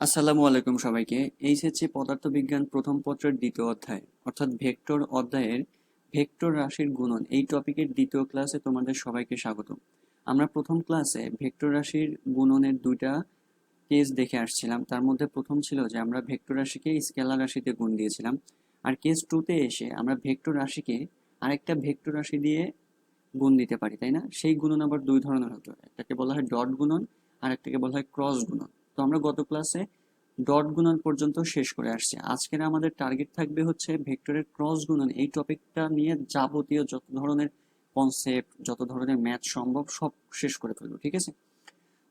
আসসালামু আলাইকুম সবাইকে। এইচএসসি পদার্থবিজ্ঞান প্রথম পত্রের দ্বিতীয় অধ্যায় অর্থাৎ ভেক্টর অধ্যায়ের ভেক্টর রাশির গুণন এই টপিকের দ্বিতীয় ক্লাসে তোমাদের সবাইকে স্বাগত। আমরা প্রথম ক্লাসে ভেক্টর রাশির গুণনের দুইটা কেস দেখে আসছিলাম। তার মধ্যে প্রথম ছিল যে আমরা ভেক্টর রাশিকে স্কেলার রাশিতে গুণ দিয়েছিলাম, আর কেস টুতে এসে আমরা ভেক্টর রাশিকে আরেকটা ভেক্টর রাশি দিয়ে গুণ দিতে পারি, তাই না? সেই গুণন আবার দুই ধরনের হতো, একটাকে বলা হয় ডট গুণন আর একটাকে বলা হয় ক্রস গুণন। তো আমরা গত ক্লাসে ডট গুণন পর্যন্ত শেষ করে আসছি। আজকের আমাদের টার্গেট থাকবে হচ্ছে ভেক্টরের ক্রস গুণন এই টপিকটা নিয়ে যাবতীয় যত ধরনের কনসেপ্ট, যত ধরনের ম্যাথ সম্ভব সব শেষ করে ফেলবো, ঠিক আছে?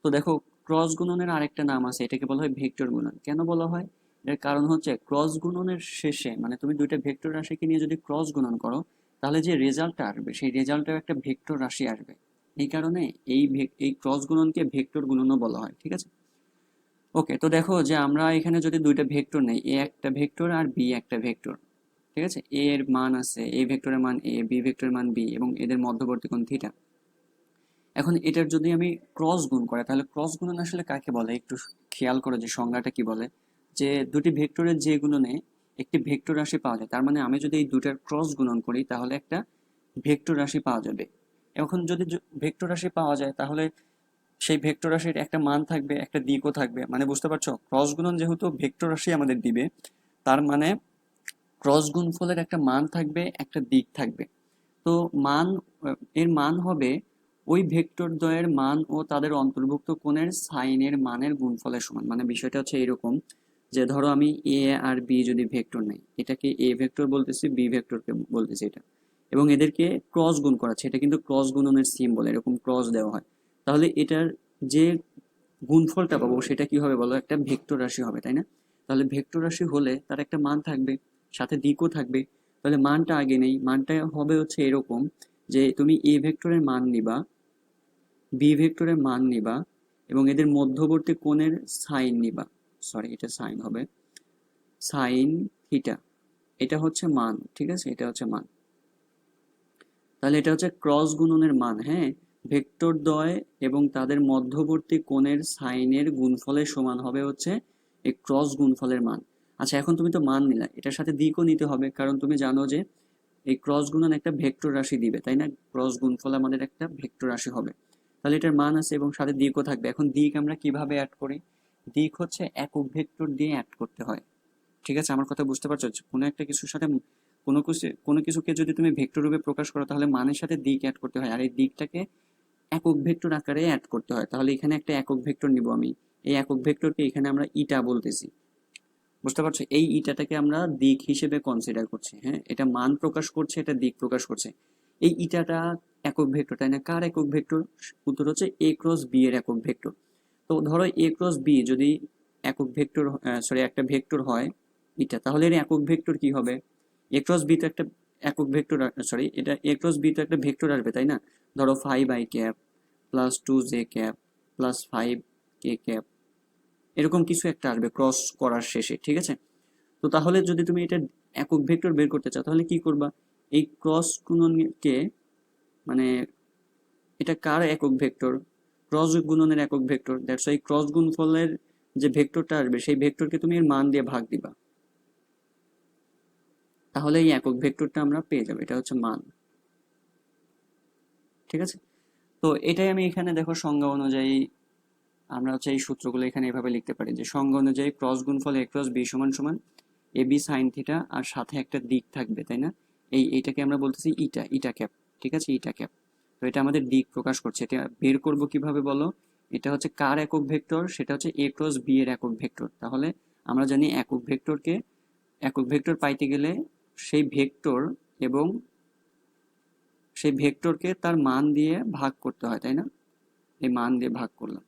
তো দেখো, ক্রস গুণনের আরেকটা নাম আছে, এটাকে বলা হয় ভেক্টর গুণন। কেন বলা হয়? এর কারণ হচ্ছে ক্রস গুণনের শেষে মানে তুমি দুইটা ভেক্টর রাশিকে নিয়ে যদি ক্রস গুণন করো, তাহলে যে রেজাল্টটা আসবে সেই রেজাল্টের একটা ভেক্টর রাশি আসবে। এই কারণে এই ক্রস গুণনকে ভেক্টর গুণনও বলা হয়, ঠিক আছে? ওকে, তো দেখো যে আমরা এখানে যদি দুইটা ভেক্টর নেই, এ একটা ভেক্টর আর বি একটা ভেক্টর, ঠিক আছে? এ এর মান আছে, এ ভেক্টরের মান এ, বি ভেক্টরের মান বি, এবং এদের মধ্যবর্তী কোণ থিটা। এখন এটার যদি আমি ক্রস গুণ করি, তাহলে ক্রস গুণন আসলে কাকে বলে একটু খেয়াল করো যে সংজ্ঞাটা কি বলে। যে দুটি ভেক্টরের যে গুণনে একটি ভেক্টর রাশি পাওয়া যায়, তার মানে আমি যদি এই দুটার ক্রস গুণন করি তাহলে একটা ভেক্টর রাশি পাওয়া যাবে। এখন যদি ভেক্টর রাশি পাওয়া যায়, তাহলে সেই ভেক্টর রাশির একটা মান থাকবে, একটা দিকও থাকবে। মানে বুঝতে পারছো, ক্রস গুণন যেহেতু ভেক্টর রাশি আমাদের দিবে, তার মানে ক্রস গুণফলের একটা মান থাকবে, একটা দিক থাকবে। তো মান, এর মান হবে ওই ভেক্টর দ্বয়ের মান ও তাদের অন্তর্ভুক্ত কোণের সাইনের মানের গুণফলের সমান। মানে বিষয়টা হচ্ছে এরকম, যে ধরো আমি এ আর বি যদি ভেক্টর নেই, এটাকে এ ভেক্টর বলতেছি, বি ভেক্টরকে বলতেছি এটা, এবং এদেরকে ক্রস গুণ করাচ্ছে, এটা কিন্তু ক্রস গুণনের সিম্বল, এরকম ক্রস দেওয়া হয়। তাহলে এটার যে গুণফলটা পাবো সেটা কি হবে বলো? একটা ভেক্টর রাশি হবে, তাই না? তাহলে ভেক্টর রাশি হলে তার একটা মান থাকবে, সাথে দিকও থাকবে। তাহলে মানটা আগে নেই, মানটা হবে হচ্ছে এরকম, যে তুমি এ ভেক্টরের মান নিবা, বি ভেক্টরের মান নিবা, এবং এদের মধ্যবর্তী কোণের সাইন নিবা। সরি, এটা সাইন হবে, সাইন থিটা। এটা হচ্ছে মান, ঠিক আছে? এটা হচ্ছে মান। তাহলে এটা হচ্ছে ক্রস গুণনের মান, হ্যাঁ। ভেক্টর দ্বয় এবং তাদের মধ্যবর্তী কোণের সাইনের গুণফলের সমান হবে হচ্ছে এই ক্রস গুণফলের মান। আচ্ছা, এখন তুমি তো মান নিলা, এটার সাথে দিকও নিতে হবে, কারণ তুমি জানো যে এই ক্রস গুণন একটা ভেক্টর রাশি দিবে, তাই না? ক্রস গুণফল আমাদের একটা ভেক্টর রাশি হবে। তাহলে এটার মান আছে এবং সাথে দিকও থাকবে। এখন দিক আমরা কিভাবে অ্যাড করি? দিক হচ্ছে একক ভেক্টর দিয়ে অ্যাড করতে হয়, ঠিক আছে? আমার কথা বুঝতে পারছো? কোনো একটা কিছুর সাথে কোনো কিছুকে যদি তুমি ভেক্টর রূপে প্রকাশ করো, তাহলে মানের সাথে দিক অ্যাড করতে হয়, আর এই দিকটাকে একক ভেক্টর আকারে অ্যাড করতে হয়। তাহলে এখানে একটা একক ভেক্টর নিব আমি, এই একক ভেক্টরকে এখানে আমরা ইটা বলতেছি। বুঝতে পারছো? এই ইটাটাকে আমরা দিক হিসেবে কনসিডার করছি, হ্যাঁ। এটা মান প্রকাশ করছে, এটা দিক প্রকাশ করছে। এই ইটাটা একক ভেক্টর, তাই না? কার একক ভেক্টর? উত্তর হচ্ছে এ ক্রস বি এর একক ভেক্টর। তো ধরো এ ক্রস বি যদি একক ভেক্টর, সরি, একটা ভেক্টর হয় এটা, তাহলে এর একক ভেক্টর কি হবে? এ ক্রস বি তো একটা একক ভেক্টর, সরি, এটা এ ক্রস বি তো একটা ভেক্টর আসবে, তাই না? ধরো 5i plus 2j plus 5k, এরকম কিছু একটা আসবে ক্রস করার শেষে, ঠিক আছে? তো তাহলে যদি তুমি এটা একক ভেক্টর বের করতে চাও, তাহলে কি করবা? এই ক্রস গুণনকে, মানে এটা কার একক ভেক্টর? ক্রস গুণনের একক ভেক্টর। দ্যাটস ওয়াই ক্রস গুণফলের যে ভেক্টরটা আসবে সেই ভেক্টরকে তুমি এর মান দিয়ে ভাগ দিবা, তাহলে এই একক ভেক্টরটা আমরা পেয়ে যাবো। এটা হচ্ছে মান, ঠিক আছে? তো এটাই আমি এখানে দেখো সংজ্ঞা অনুযায়ী আমরা হচ্ছে এই সূত্রগুলো এখানে এভাবে লিখতে পারি, যে সংজ্ঞা অনুযায়ী ক্রস গুণফল এ ক্রস বি সমান সমান এ বি সাইন থিটা, আর সাথে একটা দিক থাকবে, তাই না? এইটাকে আমরা বলতেছি ইটা, ইটা ক্যাপ, ঠিক আছে? ইটা ক্যাপ। তো এটা আমাদের দিক প্রকাশ করছে। এটা বের করব কিভাবে বলো? এটা হচ্ছে কার একক ভেক্টর? সেটা হচ্ছে এ ক্রস বি এর একক ভেক্টর। তাহলে আমরা জানি একক ভেক্টর পাইতে গেলে সেই ভেক্টর এবং সেই ভেক্টরকে তার মান দিয়ে ভাগ করতে হয়, তাই না? এই মান দিয়ে ভাগ করলাম।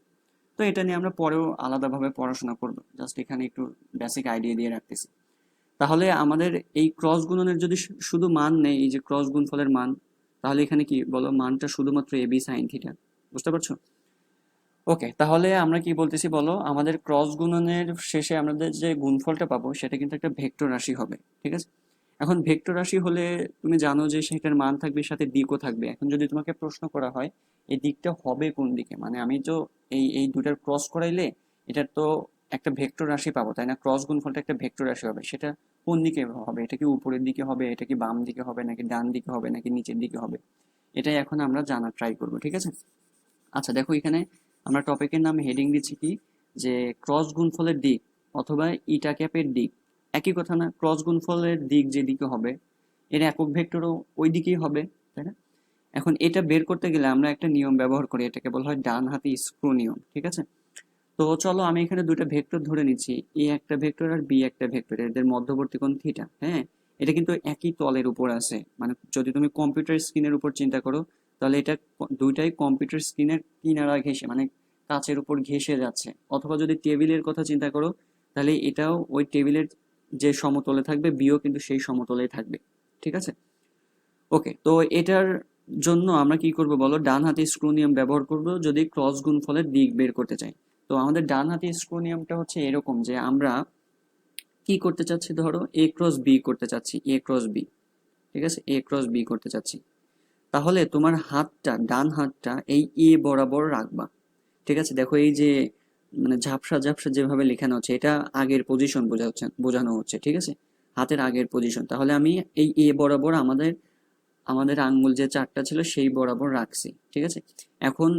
তো এটা নিয়ে আমরা পরেও আলাদাভাবে পড়াশোনা করবো, জাস্ট এখানে একটু বেসিক আইডিয়া দিয়ে রাখতেছি। তাহলে আমাদের এই ক্রস গুণনের যদি শুধু মান নেই, এই যে ক্রস গুণফলের মান, তাহলে এখানে কি বলো? মানটা শুধুমাত্র এ বি সাইন থিটা। বুঝতে পারছো? ওকে, তাহলে আমরা কি বলতেছি বলো? আমাদের ক্রস গুণনের শেষে আমাদের যে গুণফলটা পাবো সেটা কিন্তু একটা ভেক্টর রাশি হবে, ঠিক আছে? এখন ভেক্টর রাশি হলে তুমি জানো যে সেটার মান থাকবে, সাথে দিকও থাকবে। এখন যদি তোমাকে প্রশ্ন করা হয় এই দিকটা হবে কোন দিকে, মানে আমি তো এই এই দুটার ক্রস করাইলে এটার তো একটা ভেক্টর রাশি পাবো, তাই না? ক্রস গুণফলটা একটা ভেক্টর রাশি হবে, সেটা কোন দিকে হবে? এটা কি উপরের দিকে হবে, এটা কি বাম দিকে হবে, নাকি ডান দিকে হবে, নাকি নিচের দিকে হবে? এটাই এখন আমরা জানার ট্রাই করবো, ঠিক আছে? আচ্ছা দেখো, এখানে আমরা টপিকের নাম হেডিং দিচ্ছি কি, যে ক্রস গুণফলের দিক অথবা ইটা ক্যাপের দিক। একই কথা না? ক্রস গুণফলের দিক যেদিকে হবে এর একক ভেক্টরও ওই দিকেই হবে, তাই না? এখন এটা বের করতে গেলে আমরা একটা নিয়ম ব্যবহার করি, এটাকে বলা হয় ডান হাতি স্ক্রু নিয়ম, ঠিক আছে? তো চলো আমি এখানে দুটো ভেক্টর ধরে নিচ্ছি, এ একটা ভেক্টর আর বি একটা ভেক্টর, এদের মধ্যবর্তী কোণ থিটা। হ্যাঁ, এটা কিন্তু একই তলের উপর আছে, মানে যদি তুমি কম্পিউটার স্ক্রিনের উপর চিন্তা করো তাহলে এটা দুইটাই কম্পিউটার স্ক্রিনের কিনারা ঘেঁষে, মানে কাচের উপর ঘেঁষে যাচ্ছে। অথবা যদি টেবিলের কথা চিন্তা করো তাহলে এটাও ওই টেবিলের যে সমতলে থাকবে, বিও কিন্তু সেই সমতলেই থাকবে, ঠিক আছে? ওকে, তো এটার জন্য আমরা কি করব বলো, ডান হাতি স্ক্রু নিয়ম ব্যবহার করব যদি ক্রস গুণফলের দিক বের করতে চাই। তো আমাদের ডান হাতি স্ক্রু নিয়মটা হচ্ছে এরকম, যে আমরা কি করতে চাচ্ছি, ধরো এ ক্রস বি করতে চাচ্ছি, এ ক্রস বি, ঠিক আছে? এ ক্রস বি করতে চাচ্ছি, তাহলে তোমার হাতটা, ডান হাতটা এই এ বরাবর রাখবা, ঠিক আছে? দেখো এই যে মানে ঝাপসা ঝাপসা যেভাবে লেখানো হচ্ছে, এটা আগের পজিশন বোঝানো হচ্ছে, ঠিক আছে? হাতের আগের পজিশন। তাহলে আমি এই এ বরাবর আমাদের আমাদের আঙ্গুল যে চারটা ছিল সেই বরাবর রাখছি, ঠিক আছে? এখন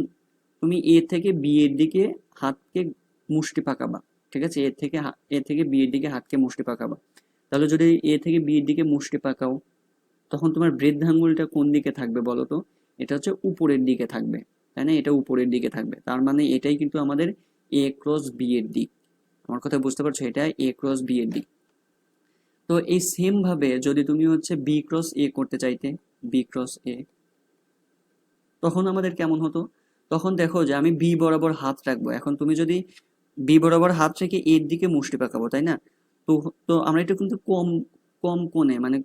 তুমি এ থেকে বি এর দিকে হাতকে মুষ্টি পাকাবা, ঠিক আছে? এ থেকে বি এর দিকে হাতকে মুষ্টি পাকাবা। তাহলে যদি এ থেকে বি এর দিকে মুষ্টি পাকাও, তখন তোমার বৃদ্ধাঙ্গুলটা কোন দিকে থাকবে বলো তো? এটা হচ্ছে উপরের দিকে থাকবে, তাই না? এটা উপরের দিকে থাকবে, তার মানে এটাই কিন্তু আমাদের এ ক্রস বি এর দিক। আমার কথা বুঝতে পারছো? এটা এ ক্রস বি এর দিক। তো এই সেম ভাবে যদি তুমি হচ্ছে বি ক্রস এ করতে চাইতে, বি ক্রস এ, তখন আমাদের কেমন হতো? তখন দেখো যে আমি বি বরাবর হাত রাখবো, এখন তুমি যদি বি বরাবর হাত রেখে এর দিকে মুষ্টি পাকাবো, তাই না? তো তো আমরা এটা কিন্তু কম কম কোণে, মানে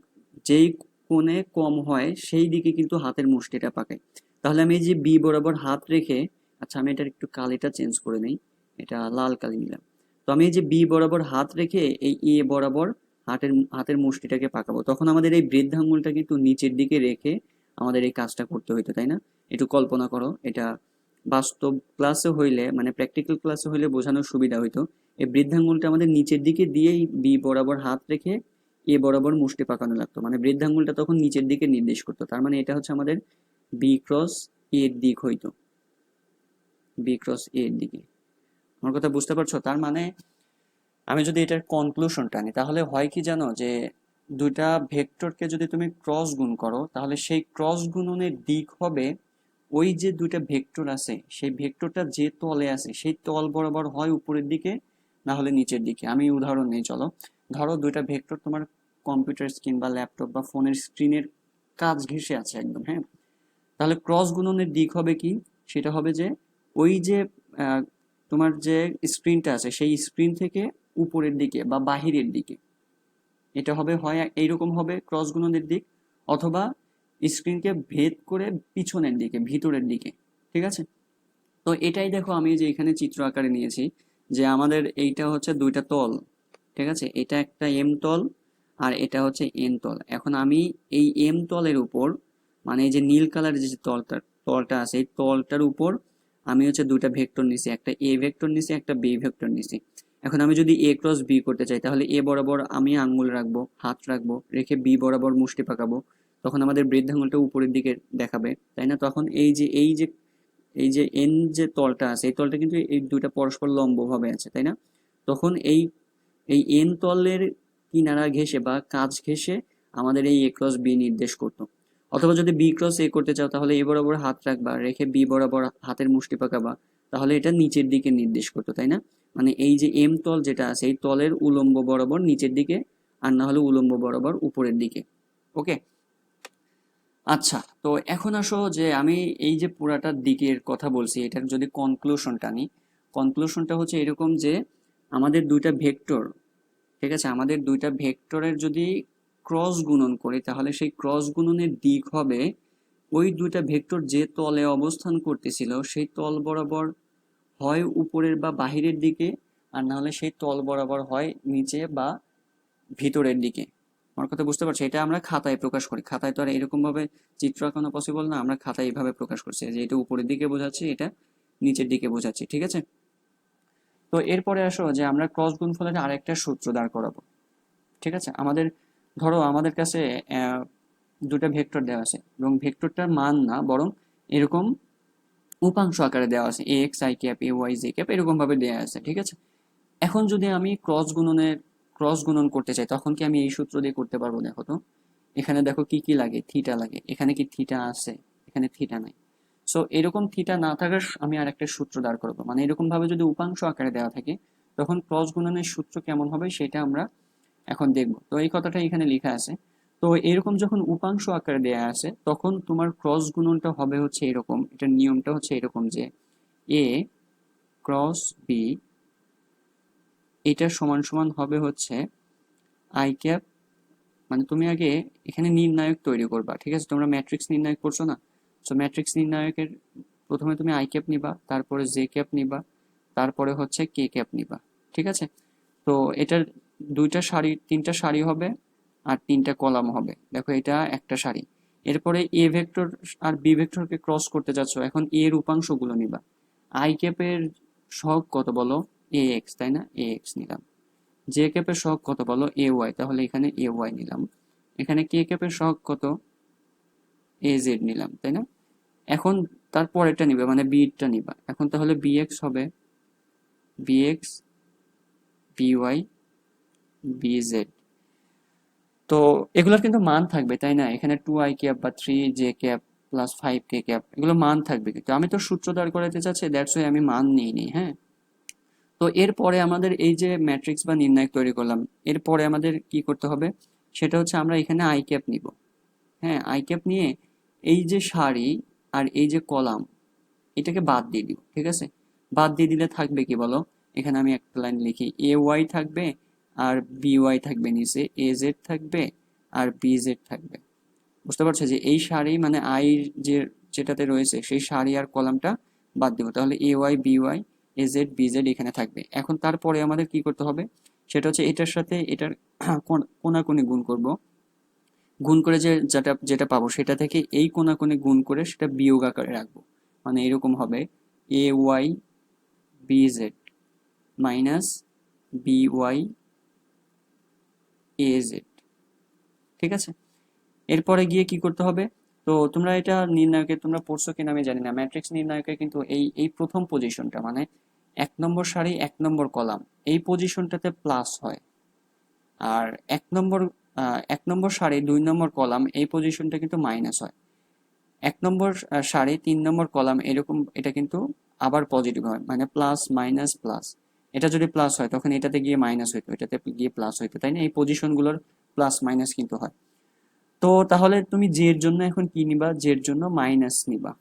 যেই কোণে কম হয় সেই দিকে কিন্তু হাতের মুষ্টিটা পাকাই। তাহলে আমি এই যে বি বরাবর হাত রেখে, আচ্ছা আমি এটার একটু কালিটা চেঞ্জ করে নেই, এটা লাল কালি নিলাম। তো আমি এই যে বি বরাবর হাত রেখে এই এ বরাবর হাতের হাতের মুষ্টিটাকে পাকাবো, তখন আমাদের এই বৃদ্ধাঙ্গুলটা কিন্তু নিচের দিকে রেখে আমাদের এই কাজটা করতে হইতো, তাই না? একটু কল্পনা করো, এটা বাস্তব ক্লাসে হইলে, মানে প্র্যাকটিক্যাল ক্লাসে হইলে বোঝানোর সুবিধা হইতো। এই বৃদ্ধাঙ্গুলটা আমাদের নিচের দিকে দিয়েই বি বরাবর হাত রেখে এ বরাবর মুষ্টি পাকানো লাগতো, মানে বৃদ্ধাঙ্গুলটা তখন নিচের দিকে নির্দেশ করতো, তার মানে এটা হচ্ছে আমাদের বি ক্রস এর দিক হইতো, বি ক্রস এর দিকে। আমার কথা বুঝতে পারছো? তার মানে আমি যদি এটার কনক্লুশন টানি তাহলে হয় কি জানো, যে দুইটা ভেক্টরকে যদি তুমি ক্রস গুণ করো তাহলে সেই ক্রস গুণনের দিক হবে ওই যে দুইটা ভেক্টর আছে সেই ভেক্টরটা যে তলে আছে সেই তল বরাবর হয় উপরের দিকে, না হলে নিচের দিকে। আমি উদাহরণ নেই, চলো। ধরো দুইটা ভেক্টর তোমার কম্পিউটার স্ক্রিন বা ল্যাপটপ বা ফোনের স্ক্রিনের কাছ ঘেঁষে আছে একদম, হ্যাঁ? তাহলে ক্রস গুণনের দিক হবে কি? সেটা হবে যে ওই যে আহ, তোমার যে স্ক্রিনটা আছে সেই স্ক্রিন থেকে উপরের দিকে বা বাহিরের দিকে, এটা হবে হয় এইরকম হবে ক্রস গুণনের দিক, অথবা স্ক্রিনকে ভেদ করে পিছনের দিকে, ভিতরের দিকে, ঠিক আছে? তো এটাই দেখো আমি যে এখানে চিত্র আকারে নিয়েছি, যে আমাদের এইটা হচ্ছে দুইটা তল, ঠিক আছে? এটা একটা এম তল আর এটা হচ্ছে এন তল। এখন আমি এই এম তলের উপর, মানে এই যে নীল কালারের যে তলটা আছে এই তলটার উপর আমি হচ্ছে দুইটা ভেক্টর নিছি, একটা এ ভেক্টর নিছি, একটা বি ভেক্টর নিছি। এখন আমি যদি এ ক্রস বি করতে চাই তাহলে এ বরাবর আমি আঙ্গুল রাখবো, হাত রাখবো, রেখে বি বরাবর মুষ্টি পাকাবো, তখন আমাদের বৃদ্ধাঙ্গুলটা উপরের দিকে দেখাবে, তাই না? তখন এই যে এন যে তলটা আছে এই তলটা কিন্তু এই দুইটা পরস্পর লম্ব ভাবে আছে, তাই না? তখন এই এই এন তলের কিনারা ঘেঁষে বা কাছ ঘেঁষে আমাদের এই এ ক্রস বি নির্দেশ করতো। অথবা যদি বি ক্রস এ করতে চাও তাহলে এ বরাবর হাত রাখবা, রেখে বি বরাবর হাতের মুষ্টি পাকাবা, তাহলে এটা নিচের দিকে নির্দেশ করতো, তাই না? মানে এই যে এম তল যেটা আছে এই তলের উলম্ব বরাবর নিচের দিকে, আর না হলে উলম্ব বরাবর উপরের দিকে। ওকে, আচ্ছা। তো এখন আসো যে আমি এই যে পুরাটার দিকের কথা বলছি এটার যদি কনক্লুশনটা নিই, কনক্লুশনটা হচ্ছে এরকম যে আমাদের দুইটা ভেক্টর, ঠিক আছে? আমাদের দুইটা ভেক্টরের যদি ক্রস গুণন করি তাহলে সেই ক্রস গুণনের দিক হবে ওই দুইটা ভেক্টর যে তলে অবস্থান করতেছিল সেই তল বরাবর হয় উপরের বা বাহিরের দিকে, আর না হলে সেই তল বরাবর হয় নিচে বা ভিতরের দিকে। আমার কথা বুঝতে পারছো? এটা আমরা খাতায় প্রকাশ করি, খাতায় তো আর এরকম ভাবে চিত্র আঁকানো পসিবল না, আমরা খাতায় এইভাবে প্রকাশ করছি যে এটা উপরের দিকে বোঝাচ্ছি, এটা নিচের দিকে বোঝাচ্ছি, ঠিক আছে? তো এরপরে আসো যে আমরা ক্রস গুণফলের আরেকটা সূত্র দাঁড় করাবো। ঠিক আছে, ধরো আমাদের কাছে দুটো ভেক্টর দেওয়া আছে এবং ভেক্টরটার মান না, বরং এরকম উপাংশ আকারে দেওয়া আছে, A X I cap, A Y J cap, এরকম ভাবে দেওয়া আছে। ঠিক আছে, এখন যদি আমি ক্রস গুণন করতে চাই, তখন কি আমি এই সূত্র দিয়ে করতে পারবো? দেখো তো, এখানে দেখো কি কি লাগে, থিটা লাগে, এখানে কি থিটা আছে? এখানে থিটা নাই। সো এরকম থিটা না থাকার আমি আর একটা সূত্র দাঁড় করবো, মানে এরকম ভাবে যদি উপাংশ আকারে দেওয়া থাকে, তখন ক্রস গুণনের সূত্র কেমন হবে সেটা আমরা এখন দেখব। তো এই কথাটা এখানে লেখা আছে। তো এরকম যখন উপাংশ আকারে দেয়া আছে, তখন তোমার ক্রস গুণনটা হবে হচ্ছে এরকম, এটার নিয়মটা হচ্ছে এরকম যে এ ক্রস বি এটা সমান সমান হবে হচ্ছে আই ক্যাপ, মানে তুমি আগে এখানে নির্ণায়ক তৈরি করবা। ঠিক আছে, তোমরা ম্যাট্রিক্স নির্ণায়ক করছো না? সো ম্যাট্রিক্স নির্ণায়কের প্রথমে তুমি আই ক্যাপ নিবা, তারপরে জে ক্যাপ নিবা, তারপরে হচ্ছে কে ক্যাপ নিবা। ঠিক আছে, তো এটার তিনটা সারি হবে আর তিনটা কলাম হবে। দেখো এটা একটা সারি। এরপরে এ ভেক্টর আর বি ভেক্টরকে ক্রস করতে যাচ্ছ, এখন এর উপাংশগুলো নিবা। আই ক্যাপের সহগ কত বলো? এ এক্স, তাই না? এ এক্স নিলাম। জে ক্যাপের সহগ কত বলো? এ ওয়াই, তাহলে এখানে এ ওয়াই নিলাম। এখানে কে ক্যাপের সহগ কত? এ জেড নিলাম, তাই না? এখন তারপর এটা নিবে, মানে বিটা নিবা। এখন তাহলে বি এক্স হবে B X B Y B Z. তো এগুলোর কিন্তু মান থাকবে, তাই না? এখানে 2i ক্যাপ বা 3j cap plus 5k cap, এগুলো মান থাকবে, কিন্তু আমি তো সূত্র দাঁড় করাতে চাচ্ছি, দ্যাটস ওয়াই আমি মান নিই। হ্যাঁ, তো এরপরে আমাদের এই যে ম্যাট্রিক্স বা নির্ণায়ক তৈরি করলাম, এরপরে আমাদের কি করতে হবে সেটা হচ্ছে আমরা এখানে আই ক্যাপ নিব। হ্যাঁ, আই ক্যাপ নিয়ে এই যে সারি আর এই যে কলাম, এটাকে বাদ দিয়ে দিব। ঠিক আছে, বাদ দিয়ে দিলে থাকবে কি বলো? এখানে আমি একটা লাইন লিখি, এ ওয়াই থাকবে আর বি ওয়াই থাকবে নিচে, এ জেড থাকবে আর বি জেড থাকবে। বুঝতে পারছো যে এই সারি মানে আই যে যেটাতে রয়েছে সেই সারি আর কলামটা বাদ দিব, তাহলে A Y B Y A Z B Z এখানে থাকবে। এখন তারপরে আমাদের কি করতে হবে সেটা হচ্ছে এটার সাথে এটার কোনাকুনি গুণ করব। গুণ করে যে যেটা যেটা পাবো সেটা থেকে এই কোনাকুনি গুণ করে সেটা বিয়োগ আকারে রাখবো। মানে এরকম হবে A Y B Z minus B Y A Z. ঠিক আছে, এরপরে গিয়ে কি করতে হবে? তো তোমরা এটা নির্ণায়কে তোমরা পড়ছো কিনা আমি জানি না, ম্যাট্রিক্স নির্ণায়কে কিন্তু এই এই প্রথম পজিশনটা, মানে 1 নম্বর সারি 1 নম্বর কলাম, এই পজিশনটাতে প্লাস হয়। আর 1 নম্বর সারি 2 নম্বর কলাম এই পজিশনটা কিন্তু মাইনাস হয়। 1 নম্বর সারি 3 নম্বর কলাম এরকম, এটা কিন্তু আবার পজিটিভ হয়, মানে প্লাস মাইনাস প্লাস। এটা যদি প্লাস হয় তখন এটাতে গিয়ে মাইনাস হইতো, এটাতে গিয়ে প্লাস হইতো, তাই না? এই পজিশনগুলোর প্লাস মাইনাস কিন্তু হয়। তো তাহলে তুমি জের জন্য এখন কি নিবা? জের জন্য মাইনাস নিবা।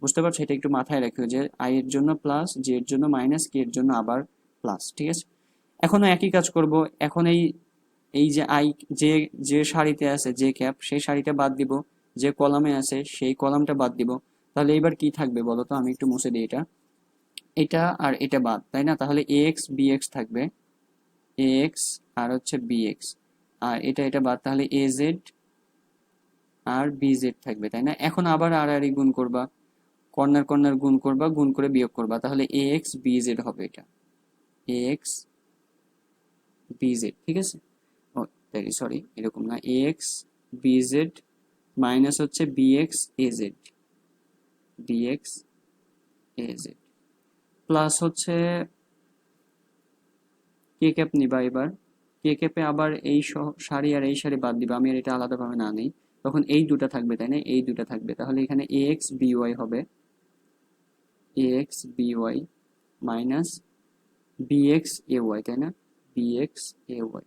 বুঝতে পারছো? এটা একটু মাথায় রাখিও যে আই এর জন্য প্লাস, জে এর জন্য মাইনাস, কে এর জন্য আবার প্লাস। ঠিক আছে, এখনো একই কাজ করব। এখন এই এই যে আই, যে যে সারিতে আছে জে ক্যাপ সেই সারিটা বাদ দিব, যে কলামে আছে সেই কলামটা বাদ দিব। তাহলে এবার কি থাকবে বলো তো? আমি একটু মুছে দিই এটা, এটা আর এটা বাদ, তাই না? তাহলে এ এক্স বি এক্স থাকবে, এ এক্স আর হচ্ছে বি এক্স, আর এটা বাদ, তাহলে এ জেড আর বি জেড থাকবে, তাই না? এখন আবার আর আর গুণ করবা, কর্নার কর্নার গুণ করবা, গুণ করে বিয়োগ করবা, তাহলে এ এক্স বি জেড হবে এটা, এ এক্স বি জেড। ঠিক আছে, ও সরি, এরকম না, A X B Z minus হচ্ছে B X A Z, B X A Z plus হচ্ছে কে ক্যাপ নিবা। এবার কে ক্যাপে আবার এই সারি আর এই সারি বাদ দিবা, আমি আর এটা আলাদাভাবে না নেই, তখন এই দুটা থাকবে, তাই না? এই দুটা থাকবে, তাহলে এখানে এ এক্স বি ওয়াই হবে, A X B Y minus B X A Y, তাই না? B X A Y.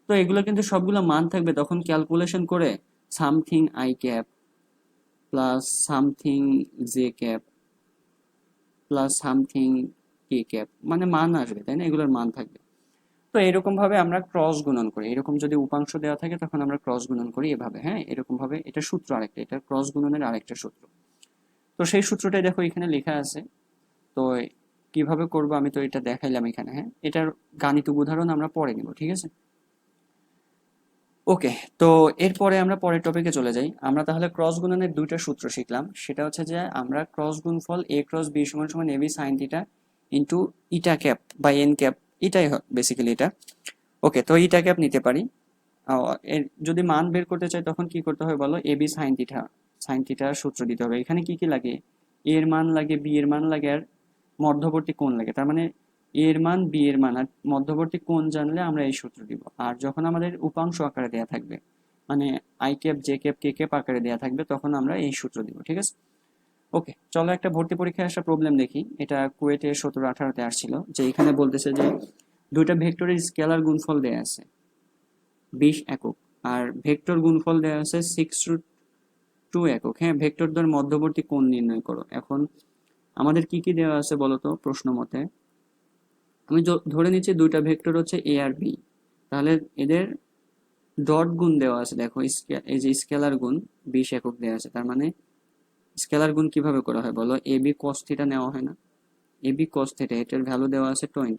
তো এগুলো কিন্তু সবগুলো মান থাকবে, তখন ক্যালকুলেশন করে something I cap plus something J cap plus something K cap, মানে মান আসবে, তাই না? এগুলোর মান থাকবে। তো এরকম ভাবে আমরা ক্রস গুণন করি, এরকম যদি উপাংশ দেওয়া থাকে তখন আমরা ক্রস গুণন করি এভাবে। হ্যাঁ, এরকম ভাবে, এটা সূত্র আরেকটা, এটা ক্রস গুণনের আরেকটা সূত্র। তো সেই সূত্রটাই দেখো এখানে লেখা আছে। তো কিভাবে করব আমি তো এটা দেখাইলাম এখানে। হ্যাঁ, এটার গাণিতিক উদাহরণ আমরা পরে নিব। ঠিক আছে, ওকে, তো এরপরে আমরা পরের টপিকে চলে যাই। আমরা তাহলে ক্রস গুণনের দুইটা সূত্র শিখলাম। সেটা হচ্ছে যে আমরা ক্রস গুণফল a ক্রস b সমান সমান ab sin থিটা ইন্টু ইটা ক্যাপ বা এন ক্যাপ, এটাই বেসিক্যালি এটা। ওকে, তো ইটা ক্যাপ নিতে পারি। এর যদি মান বের করতে চাই তখন কি করতে হবে বলো? ab sin থিটার সূত্র দিতে হবে। এখানে কি কি লাগে? a এর মান লাগে, b এর মান লাগে, আর মধ্যবর্তী কোণ লাগে। তার মানে a এর মান, b এর মান আর মধ্যবর্তী কোণ জানলে আমরা এই সূত্র দিব। আর যখন আমাদের উপাংশ আকারে দেয়া থাকবে, মানে I cap J cap K cap আকারে দেয়া থাকবে, তখন আমরা এই সূত্র দিব। ঠিক আছে? ওকে, চলো একটা ভর্তি পরীক্ষায় আসা প্রবলেম দেখি। এটা কুয়েটে 17-18-তে আসছিল, যে এখানে বলতেছে যে দুইটা ভেক্টরের স্কেলার গুণফল দেয়া আছে 20 একক, আর ভেক্টর গুণফল দেয়া আছে 6√2 একক। হ্যাঁ, ভেক্টর দ্বয়ের মধ্যবর্তী কোণ নির্ণয় করো। এখন আমাদের কি কি দেওয়া আছে বলতো প্রশ্ন মতে? আমি ধরে নিচ্ছি দুইটা ভেক্টর হচ্ছে এ আর বি, তাহলে এদের ডট গুণ দেওয়া আছে। দেখো এই যে স্কেলার গুণ 20 একক দেওয়া আছে, তার মানে স্কেলার গুণ কিভাবে করা হয় বলো? এ বি কস থিটা নেওয়া হয় না? এ বি কস থিটা, এটার ভ্যালু দেওয়া আছে 20,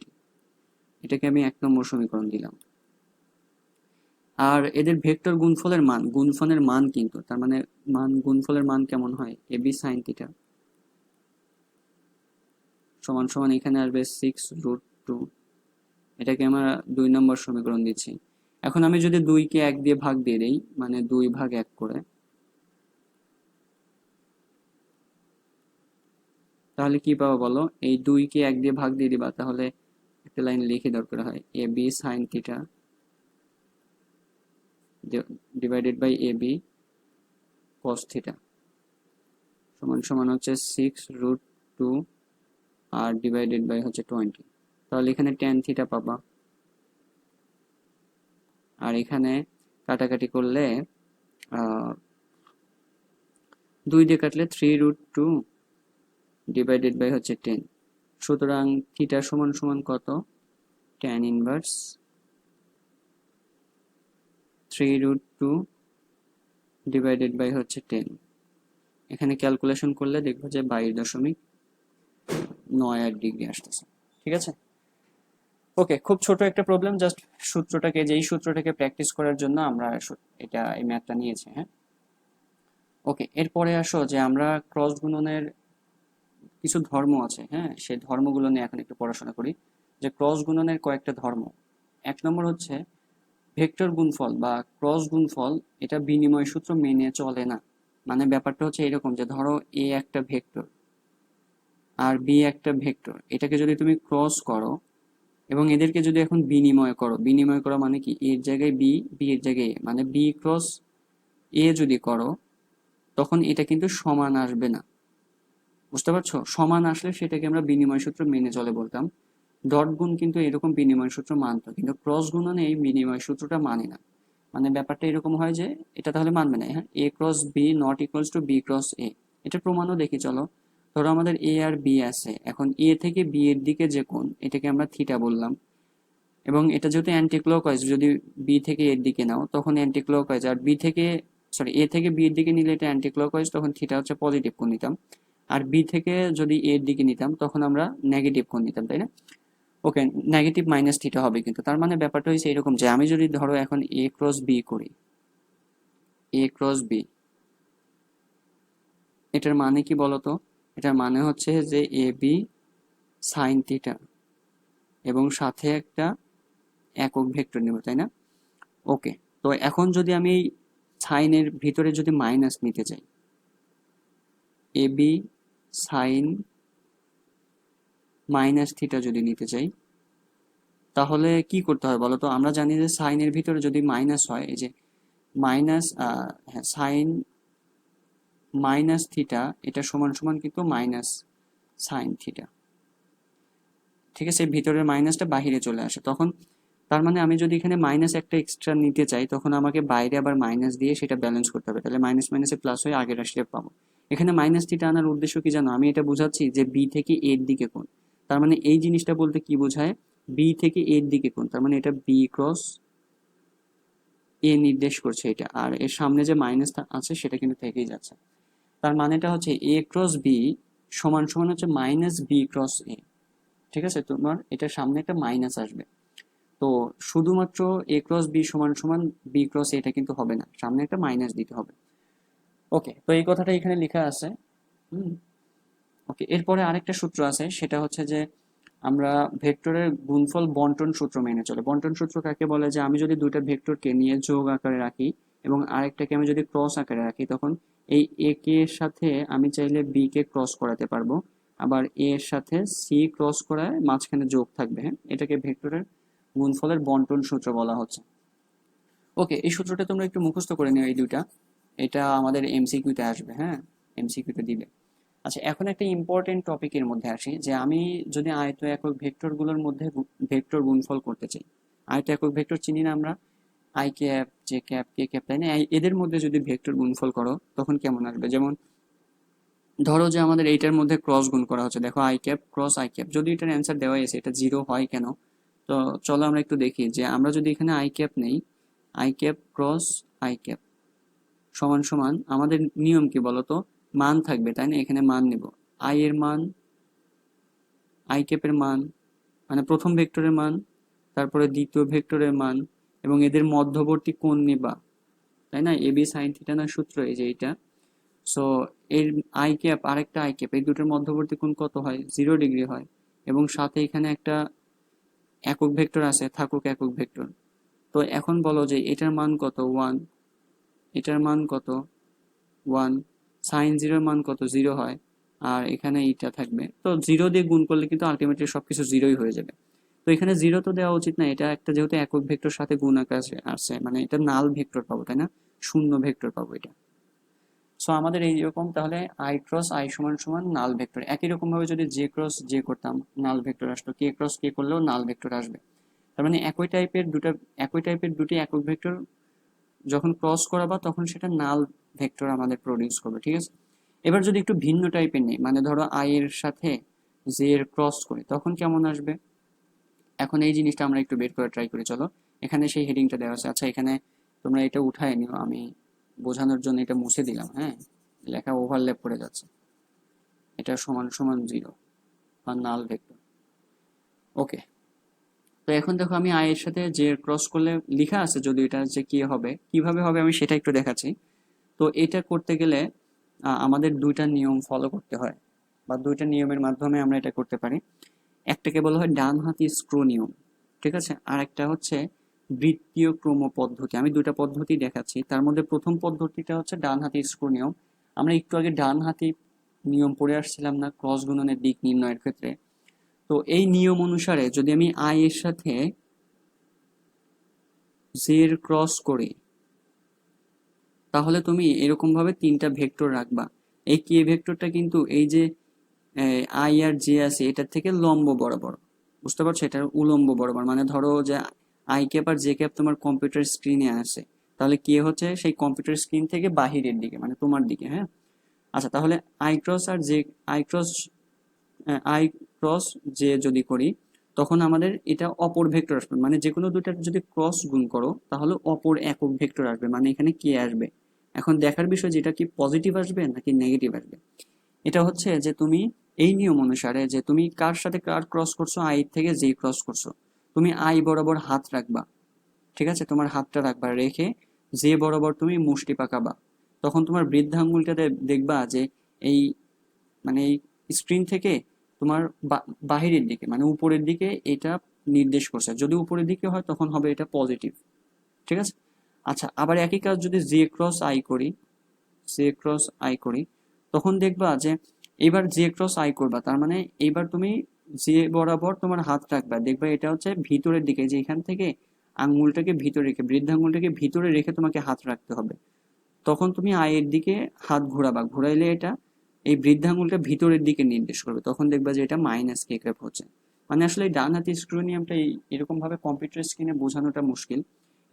এটাকে আমি 1 নম্বর সমীকরণ দিলাম। আর এদের ভেক্টর গুণফলের মান কিন্তু, তার মানে গুণফলের মান কেমন হয়? এ বি সাইন থিটা সমান সমান এখানে আসবে 6√2, এটাকে আমরা 2 নম্বর সমীকরণ দিচ্ছি। এখন আমি যদি 2 কে 1 দিয়ে ভাগ দিয়ে দেই, মানে 2 ভাগ 1 করে, তাহলে কি পাবো বলো? এই 2 কে 1 দিয়ে ভাগ দিয়ে দিবা, তাহলে একটা লাইন লিখে দরকার হয়, A B sine theta divided by A B cos theta সমান সমান হচ্ছে 6√2 আর ডিভাইডেড বাই হচ্ছে 20। তাহলে এখানে tan থিটা পাবা, আর এখানে কাটাকাটি করলে 2 দিয়ে কাটলে 3√2 ডিভাইডেড বাই হচ্ছে 10। সুতরাং থিটা সমান সমান কত? tan ইনভার্স 3√2 ডিভাইডেড বাই হচ্ছে 10। এখানে ক্যালকুলেশন করলে দেখবো যে 22.98 ডিগ্রি আসতেছে। ঠিক আছে? ওকে, খুব ছোট একটা প্রবলেম, জাস্ট যেই সূত্রটাকে প্র্যাকটিস করার জন্য আমরা এই ম্যাথটা নিয়েছি। হ্যাঁ, ওকে, এরপরে আসো যে আমরা ক্রস গুণনের কিছু ধর্ম আছে। হ্যাঁ, সেই ধর্মগুলো নিয়ে এখন একটু পড়াশোনা করি, যে ক্রস গুণনের কয়েকটা ধর্ম। 1 নম্বর হচ্ছে ভেক্টর গুণফল বা ক্রস গুণফল, এটা বিনিময় সূত্র মেনে চলে না। মানে ব্যাপারটা হচ্ছে এরকম, যে ধরো এ একটা ভেক্টর আর বি একটা ভেক্টর, এটাকে যদি তুমি ক্রস করো এবং এদেরকে যদি এখন বিনিময় করো মানে কি? এর জায়গায় বি, বি এর জায়গায় এ, মানে বি ক্রস এ যদি করো, তখন এটা কিন্তু সমান আসবে না। বুঝতে পারছো? সমান আসলে সেটাকে আমরা বিনিময় সূত্র মেনে চলে বলতাম। ডট গুণ কিন্তু এরকম বিনিময় সূত্র মানতো, কিন্তু ক্রস গুণনে এই বিনিময় সূত্রটা মানে না। মানে ব্যাপারটা এরকম হয় যে এটা তাহলে মানবে না। হ্যাঁ, A cross B not equals to B cross A, এটা প্রমাণও দেখি চলো। ধরো আমাদের এ আর বি আছে, এখন এ থেকে বি এর দিকে যে কোণ, এটাকে আমরা থিটা বললাম। এবং এটা যেহেতু অ্যান্টি ক্লকওয়াইজ, যদি বি থেকে এর দিকে নাও তখন অ্যান্টি ক্লকওয়াইজ, আর এ থেকে বি এর দিকে নিলে এটা অ্যান্টি ক্লকওয়াইজ, তখন থিটা হচ্ছে পজিটিভ কোণ নিতাম। আর বি থেকে যদি এর দিকে নিতাম তখন আমরা নেগেটিভ কোণ নিতাম, তাই না? ওকে, নেগেটিভ মাইনাস থিটা হবে কিন্তু। তার মানে ব্যাপারটা হচ্ছে এরকম, যে আমি যদি ধরো এখন এ ক্রস বি করি, এ ক্রস বি, এটার মানে কি বলতো? এটার মানে হচ্ছে যে এ বি সাইন থিটা এবং সাথে একটা একক ভেক্টর নেব, তাই না? ওকে, তো এখন যদি আমি এই সাইনের ভিতরে যদি মাইনাস নিতে চাই, এ বি সাইন মাইনাস থিটা যদি নিতে চাই, তাহলে কি করতে হয় বলতো? আমরা জানি যে সাইনের ভিতরে যদি মাইনাস হয়, এই যে মাইনাস, হ্যাঁ, সাইন মাইনাস থিটা, এটা সমান সমান কিন্তু মাইনাস সাইন থিটা। ঠিক আছে, ভিতরের মাইনাসটা বাহিরে চলে আসে তখন। তার মানে আমি যদি এখানে মাইনাস একটা এক্সট্রা নিতে চাই, তখন আমাকে বাইরে আবার মাইনাস দিয়ে সেটা ব্যালেন্স করতে হবে, তাহলে মাইনাস মাইনাসে প্লাস হয়ে আগের রাশিটা পাবো। এখানে মাইনাস থিটা আনার উদ্দেশ্য কি জানো? আমি এটা বুঝাচ্ছি যে বি থেকে এর দিকে কোণ। তার মানে এই জিনিসটা বলতে কি বোঝায়? বি থেকে এর দিকে কোণ, তার মানে এটা বি ক্রস এ নির্দেশ করছে এটা, আর এর সামনে যে মাইনাসটা আছে সেটা কিন্তু থেকেই যাচ্ছে। তার মানেটা হচ্ছে এ ক্রস বি সমান সমান হচ্ছে মাইনাস বি ক্রস এ। ঠিক আছে, তোমার এটার সামনে একটা মাইনাস আসবে। তো তো শুধুমাত্র এ ক্রস বি সমান সমান বি ক্রস এটা কিন্তু হবে না, সামনে একটা মাইনাস দিতে হবে। ওকে, তো এই কথাটা এখানে লেখা আছে। হুম। ওকে, এরপরে আরেকটা সূত্র আছে, সেটা হচ্ছে যে আমরা ভেক্টরের গুণফল বন্টন সূত্র মেনে চলে। বন্টন সূত্র কাকে বলে, যে আমি যদি দুইটা ভেক্টরকে নিয়ে যোগ আকারে রাখি এবং আরেকটাকে আমি যদি ক্রস আকারে রাখি, তখন এই এ কে এর সাথে আমি চাইলে বি কে ক্রস করাতে পারবো, আবার এ এর সাথে সি ক্রস করায় মাঝখানে যোগ থাকবে। হ্যাঁ, এটাকে ভেক্টরের গুণফলের বন্টন সূত্র বলা হচ্ছে। ওকে, এই সূত্রটা তোমরা একটু মুখস্থ করে নিও, এই দুইটা, এটা আমাদের এমসিকিউতে আসবে। হ্যাঁ, এমসিকিউতে দিবে। আচ্ছা, এখন একটা ইম্পর্টেন্ট টপিকের মধ্যে আসি, যে আমি যদি আয়ত একক ভেক্টরগুলোর মধ্যে ভেক্টর গুণফল করতে চাই। আয়ত একক ভেক্টর চিনি না আমরা, I cap, J cap, K cap, তাই না? এদের মধ্যে যদি ভেক্টর গুণফল করো তখন কেমন আসবে? যেমন ধরো যে আমাদের এইটার মধ্যে ক্রস গুণ করা হচ্ছে, দেখো I cap cross I cap, যদি এটার অ্যান্সার দেওয়া আছে এটা জিরো হয় কেন? তো চলো আমরা একটু দেখি, যে আমরা যদি এখানে আই ক্যাপ নেই, I cap cross I cap সমান সমান আমাদের নিয়ম কি বলতো? মান থাকবে, তাই না? এখানে মান নেব, আই এর মান, আই ক্যাপের মান, মানে প্রথম ভেক্টরের মান, তারপরে দ্বিতীয় ভেক্টরের মান, এবং এদের মধ্যবর্তী কোণ নিবা, তাই না? এ বি সাইন থিটা না সূত্র, এই যে এইটা। সো এর আই ক্যাপ আরেকটা আই ক্যাপ, এই দুটোর মধ্যবর্তী কোণ কত হয়? 0 ডিগ্রি হয়। এবং সাথে এখানে একটা একক ভেক্টর আছে, থাকুক একক ভেক্টর। তো এখন বলো যে এটার মান কত? 1। এটার মান কত? 1। সাইন জিরোর মান কত? 0 হয়। আর এখানে এইটা থাকবে, তো 0 দিয়ে গুণ করলে কিন্তু আলটিমেটলি সবকিছু 0ই হয়ে যাবে। তো এখানে 0 তো দেওয়া উচিত না, এটা একটা যেহেতু একক ভেক্টর সাথে গুণ আকারে আসছে, মানে এটা নাল ভেক্টর পাবো, তাই না? শূন্য ভেক্টর পাবো এটা। সো আমাদের এইরকম তাহলে আই ক্রস আই সমান সমান নাল ভেক্টর। একই রকম ভাবে যদি জে ক্রস জে করতাম, নাল ভেক্টর আসতো, কে ক্রস কে করলেও নাল ভেক্টর আসবে। তার মানে একই টাইপের দুটি একক ভেক্টর যখন ক্রস করাবা তখন সেটা নাল ভেক্টর আমাদের প্রডিউস করবে, ঠিক আছে? এবার যদি একটু ভিন্ন টাইপের নেই, মানে ধরো আই এর সাথে জে এর ক্রস করি, তখন কেমন আসবে? এখন এই জিনিসটা আমরা একটু বের করে ট্রাই করি, চলো। এখানে সেই হেডিংটা দেওয়া আছে। আচ্ছা, এখানে তোমরা এটা উঠায় নিও, আমি বোঝানোর জন্য এটা মুছে দিলাম। হ্যাঁ, লেখা ওভারল্যাপ করে যাচ্ছে। এটা সমান সমান 0 বা নাল ভেক্টর। ওকে, তো এখন দেখো আমি আই এর সাথে জে ক্রস করলে লেখা আছে, যদি এটা যে কি হবে, কিভাবে হবে আমি সেটা একটু দেখাচ্ছি। তো এটা করতে গেলে আমাদের দুইটা নিয়ম ফলো করতে হয়, বা দুইটা নিয়মের মাধ্যমে আমরা এটা করতে পারি। একটাকে বলা হয় ডান হাতি স্ক্রু নিয়ম, ঠিক আছে? আর একটা হচ্ছে বৃত্তীয় ক্রম পদ্ধতি। আমি দুইটা পদ্ধতি দেখাচ্ছি, তার মধ্যে প্রথম পদ্ধতিটা হচ্ছে ডান হাতি স্ক্রু নিয়ম। আমরা একটু আগে ডান হাতি নিয়ম পড়ে আসছিলাম না, ক্রস গুণনের দিক নির্ণয়ের ক্ষেত্রে? তো এই নিয়ম অনুসারে যদি আমি আই এর সাথে জে এর ক্রস করি, তাহলে তুমি এরকম ভাবে তিনটা ভেক্টর রাখবা। এই কে ভেক্টরটা কিন্তু এই যে আই আর জে আছে এটার থেকে লম্ব বরাবর, বুঝতে পারছো? এটার উলম্ব বরাবর, মানে ধরো যে আই ক্যাপ আর জে ক্যাপ তোমার কম্পিউটার স্ক্রিনে আছে, তাহলে কে হচ্ছে সেই কম্পিউটার স্ক্রিন থেকে বাহিরের দিকে, মানে তোমার দিকে। হ্যাঁ, আচ্ছা, তাহলে আই ক্রস আর J, I cross I cross J যদি করি, তখন আমাদের এটা অপর ভেক্টর আসবে, মানে যে কোনো দুটার যদি ক্রস গুণ করো তাহলে অপর একক ভেক্টর আসবে, মানে এখানে কে আসবে। এখন দেখার বিষয় যে এটা কি পজিটিভ আসবে নাকি নেগেটিভ আসবে। এটা হচ্ছে যে তুমি এই নিয়ম অনুসারে যে তুমি কার সাথে কার ক্রস করছো, আই থেকে জে ক্রস করছো, তুমি আই বরাবর হাত রাখবা, ঠিক আছে? তোমার হাতটা রাখবা, রেখে যে বরাবর তুমি মুষ্টি পাকাবা, তখন তোমার বৃদ্ধাঙ্গুলটা দেখবা যে এই, মানে এই স্ক্রিন থেকে তোমার বাহিরের দিকে, মানে উপরের দিকে এটা নির্দেশ করছে। যদি উপরের দিকে হয় তখন হবে এটা পজিটিভ, ঠিক আছে? আচ্ছা, আবার একই কাজ যদি জে ক্রস আই করি, জে ক্রস আই করি, তখন দেখবা যে এবার জে ক্রস আই করবা, তার মানে এইবার তুমি যে বরাবর তোমার হাত রাখবা, দেখবা এটা হচ্ছে ভিতরের দিকে, যে এখান থেকে আঙ্গুলটাকে ভিতরে রেখে, বৃদ্ধাঙ্গুলটাকে ভিতরে রেখে তোমাকে হাত রাখতে হবে। তখন তুমি আয়ের দিকে হাত ঘোরাবা, ঘোরাইলে এটা এই বৃদ্ধাঙ্গুলটা ভিতরের দিকে নির্দেশ করবে, তখন দেখবা যে এটা মাইনাস কে ক্যাপ হচ্ছে। মানে আসলে এই ডান হাতি স্ক্রু নিয়মটা এরকম ভাবে কম্পিউটার স্ক্রিনে বোঝানোটা মুশকিল,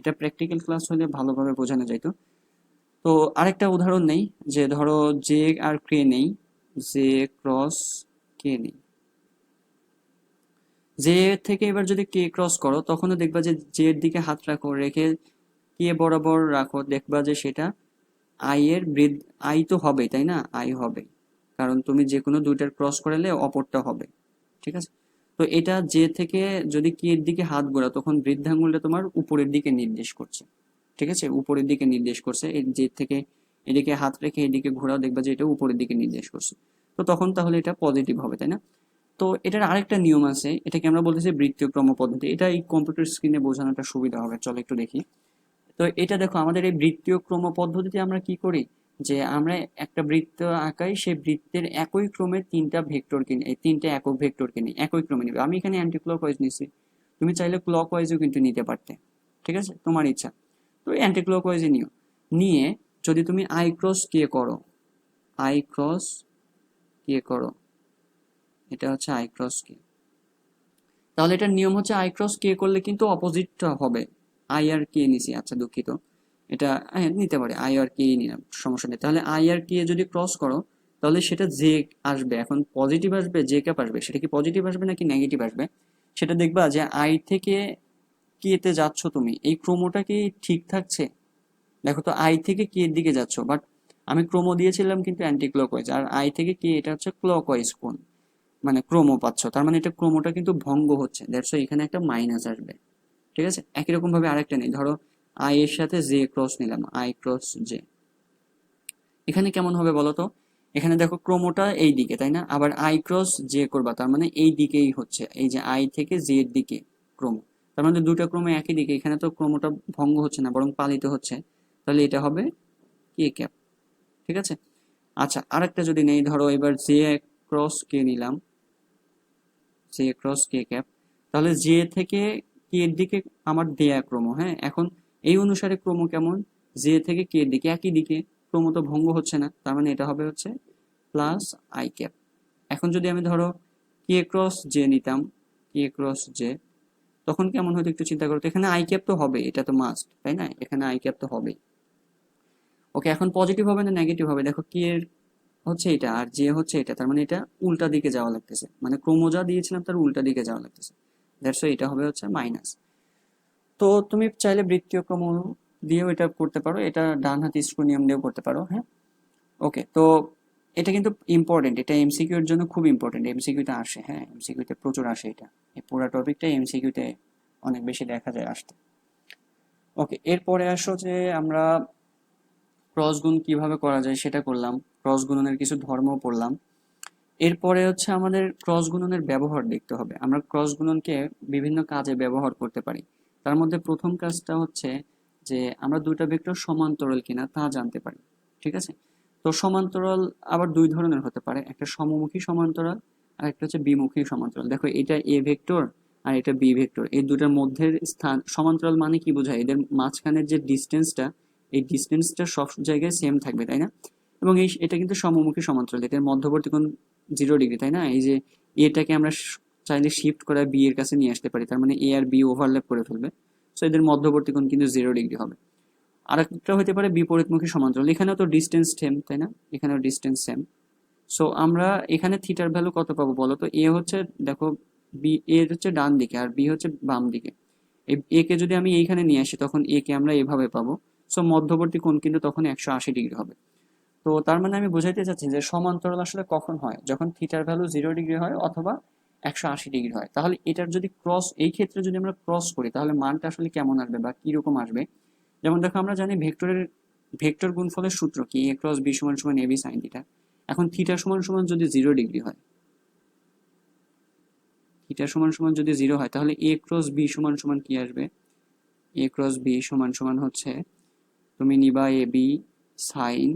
এটা প্র্যাকটিক্যাল ক্লাস হলে ভালোভাবে বোঝানো যাইতো। তো আরেকটা উদাহরণ নেই, যে ধরো জে আর কে নেই, জে ক্রস কে নেই, জে থেকে এবার যদি কে ক্রস করো তখনও দেখবা যে জে এর দিকে হাত রাখো, রেখে কে বরাবর রাখো, দেখবা যে সেটা আই এর আই তো হবে, তাই না? আই হবে, কারণ তুমি যে কোনো দুইটার ক্রস করালে অপরটা হবে, ঠিক আছে? তো তো এটা জে থেকে যদি কে এর দিকে হাত ঘোরাও তখন বৃদ্ধাঙ্গুলটা তোমার উপরের দিকে নির্দেশ করছে, ঠিক আছে, উপরের দিকে নির্দেশ করছে। এই জে থেকে এদিকে হাত রেখে এদিকে ঘোরাও, দেখবা যে এটা উপরের দিকে নির্দেশ করছে। তো তখন তাহলে এটা পজিটিভ হবে, তাই না? তো এটার আরেকটা নিয়ম আছে, এটাকে আমরা বলতেছি বৃত্তীয় ক্রম পদ্ধতি। এটা এই কম্পিউটার স্ক্রিনে বোঝানোটা সুবিধা হবে, চলো একটু দেখি। তো এটা দেখো, আমাদের এই বৃত্তীয় ক্রম পদ্ধতিতে আমরা কি করি, যে আমরা একটা বৃত্ত আঁকাই, সেই বৃত্তের একই ক্রমে তিনটা ভেক্টরকে নিই, এই তিনটা একক ভেক্টরকে নিই, একই ক্রমে নিবে। আমি এখানে অ্যান্টি ক্লক ওয়াইজ নিছি, তুমি চাইলে ক্লক ওয়াইজও কিন্তু নিতে পারতে, ঠিক আছে, তোমার ইচ্ছা। তো অ্যান্টি ক্লক ওয়াইজে নিও। নিয়ে যদি তুমি আই ক্রস কে করো, আই ক্রস কে করো, এটা হচ্ছে আই ক্রস কে, তাহলে এটার নিয়ম হচ্ছে আই ক্রস কে করলে কিন্তু অপোজিটটা হবে। আই আর কে নিছি, আচ্ছা দুঃখিত, এটা নিতে পারে, আই আর কে নিলাম, সমস্যা নেই। তাহলে আই আর কে যদি ক্রস করো তাহলে সেটা জে আসবে, এখন পজিটিভ আসবে জে ক্যাপ আসবে, সেটা কি পজিটিভ আসবে নাকি নেগেটিভ আসবে সেটা দেখবা। যে আই থেকে কে তে যাচ্ছ তুমি, এই ক্রমটা কি ঠিক থাকছে? দেখো তো আই থেকে কে এর দিকে যাচ্ছ, বাট আমি ক্রম দিয়েছিলাম কিন্তু অ্যান্টি ক্লকওয়াইজ, আর আই থেকে কে এটা হচ্ছে ক্লকওয়াইজ কোণ, মানে ক্রম পাচ্ছ, তার মানে এটা ক্রমটা কিন্তু ভঙ্গ হচ্ছে, দ্যাটস এখানে একটা মাইনাস আসবে, ঠিক আছে। একই রকম ভাবে আরেকটা নেই, ধরো আই এর সাথে জে ক্রস নিলাম, আই ক্রস জে, এখানে কেমন হবে বলো তো? এখানে দেখো ক্রমটা এই দিকে, তাই না? আবার আই ক্রস জে করবা, তার মানে এই দিকেই হচ্ছে, এই যে আই থেকে জে এর দিকে ক্রম, তার মানে দুটো ক্রমে একই দিকে, এখানে তো ক্রমটা ভঙ্গ হচ্ছে না বরং পালিত হচ্ছে, তাহলে এটা হবে কে ক্যাপ, ঠিক আছে। আচ্ছা আরেকটা যদি নেই, ধরো এবার জে ক্রস কে নিলাম, জে ক্রস কে ক্যাপ, তাহলে জে থেকে কে এর দিকে আমার দেয়া ক্রম, হ্যাঁ, এখন এই অনুসারে ক্রম কেমন, জে থেকে কে এর দিকে একই দিকে, ক্রম তো ভঙ্গ হচ্ছে না, তার মানে এটা হবে হচ্ছে প্লাস আই ক্যাপ। এখন যদি আমি ধরো কে ক্রস জে নিতাম, কে ক্রস জে, তখন কেমন হতো একটু চিন্তা করো তো, এখানে আই ক্যাপ তো হবে, এটা তো মাস্ট, তাই না, এখানে আই ক্যাপ তো হবে। ওকে, এখন পজিটিভ হবে না নেগেটিভ হবে, দেখো কে এর হচ্ছে এটা আর যে হচ্ছে এটা, তার মানে এটা উল্টা দিকে যাওয়া লাগতেছে, মানে ক্রম যা দিয়েছিলাম তার উল্টা দিকে যাওয়া লাগতেছে, দ্যাটস এটা হবে হচ্ছে মাইনাস। তো তুমি চাইলে বৃত্তীয় ক্রম দিয়েও এটা করতে পারো, এটা ডান হাতি স্ক্রু নিয়ম দিয়েও করতে পারো, হ্যাঁ। ওকে, তো এটা কিন্তু ইম্পর্টেন্ট, এটা এমসিকিউ এর জন্য খুব ইম্পর্টেন্ট, এমসিকিউতে আসে, হ্যাঁ, এমসিকিউতে প্রচুর আসে এটা, এই পুরো টপিকটা এমসিকিউতে অনেক বেশি দেখা যায় আসতে। ওকে, এরপরে আসো যে আমরা ক্রস গুণ কিভাবে করা যায় সেটা করলাম, ক্রস গুণনের কিছু ধর্মও পড়লাম। এরপরে হচ্ছে আমাদের ক্রস গুণনের ব্যবহার দেখতে হবে, আমরা ক্রস গুণনকে বিভিন্ন কাজে ব্যবহার করতে পারি। তার মধ্যে প্রথম কাজটা হচ্ছে যে আমরা দুইটা ভেক্টর সমান্তরাল কিনা তা জানতে পারি, ঠিক আছে। তো সমান্তরাল আবার দুই ধরনের হতে পারে, একটা সমমুখী সমান্তরাল আর একটা হচ্ছে বিমুখী সমান্তরাল। দেখো এটা এ ভেক্টর আর এটা বি ভেক্টর, এই দুটার মধ্যের স্থান সমান্তরাল মানে কি বোঝায়, এদের মাঝখানের যে ডিস্টেন্সটা, এই ডিস্টেন্সটা সব জায়গায় সেম থাকবে, তাই না? এবং এটা কিন্তু সমমুখী সমান্তরাল, এটার মধ্যবর্তী কোণ 0 ডিগ্রি, তাই না? এই যে এটাকে আমরা চাইলে শিফট করে বি এর কাছে নিয়ে আসতে পারি, তার মানে এ আর বি ওভারল্যাপ করে ফেলবে, সো এদের মধ্যবর্তী কোণ কিন্তু 0 ডিগ্রি হবে। আর একটা হতে পারে বিপরীতমুখী সমান্তরাল, এখানেও তো ডিস্টেন্স সেম, তাই না, এখানেও ডিস্টেন্স সেম। সো আমরা এখানে থিটার ভ্যালু কত পাবো বলো তো, এ হচ্ছে, দেখো বি এ হচ্ছে ডান দিকে আর বি হচ্ছে বাম দিকে, এ কে যদি আমি এইখানে নিয়ে আসি তখন এ কে আমরা এভাবে পাবো, সো মধ্যবর্তী কোণ কিন্তু তখন 180 ডিগ্রি হবে। তো তার মানে আমি বোঝাইতে চাচ্ছি যে সমান্তরাল আসলে কখন হয়, যখন থিটার ভ্যালু 0 ডিগ্রি হয় অথবা 180 ডিগ্রি হয়। তাহলে এটার যদি ক্রস, এই ক্ষেত্রে যদি আমরা ক্রস করি তাহলে মানটা আসলে কেমন আসবে বা কিরকম আসবে। যেমন দেখো আমরা জানি ভেক্টর গুণফলের সূত্র কি, এ ক্রস বি সমান সমান এ বি সাইন থিটা। এখন থিটা সমান সমান যদি 0 ডিগ্রি হয়, থিটা সমান সমান যদি 0 হয় তাহলে এ ক্রস বি সমান সমান কি আসবে, এ ক্রস বি সমান সমান হচ্ছে, তুমি নিবা এ বি সাইন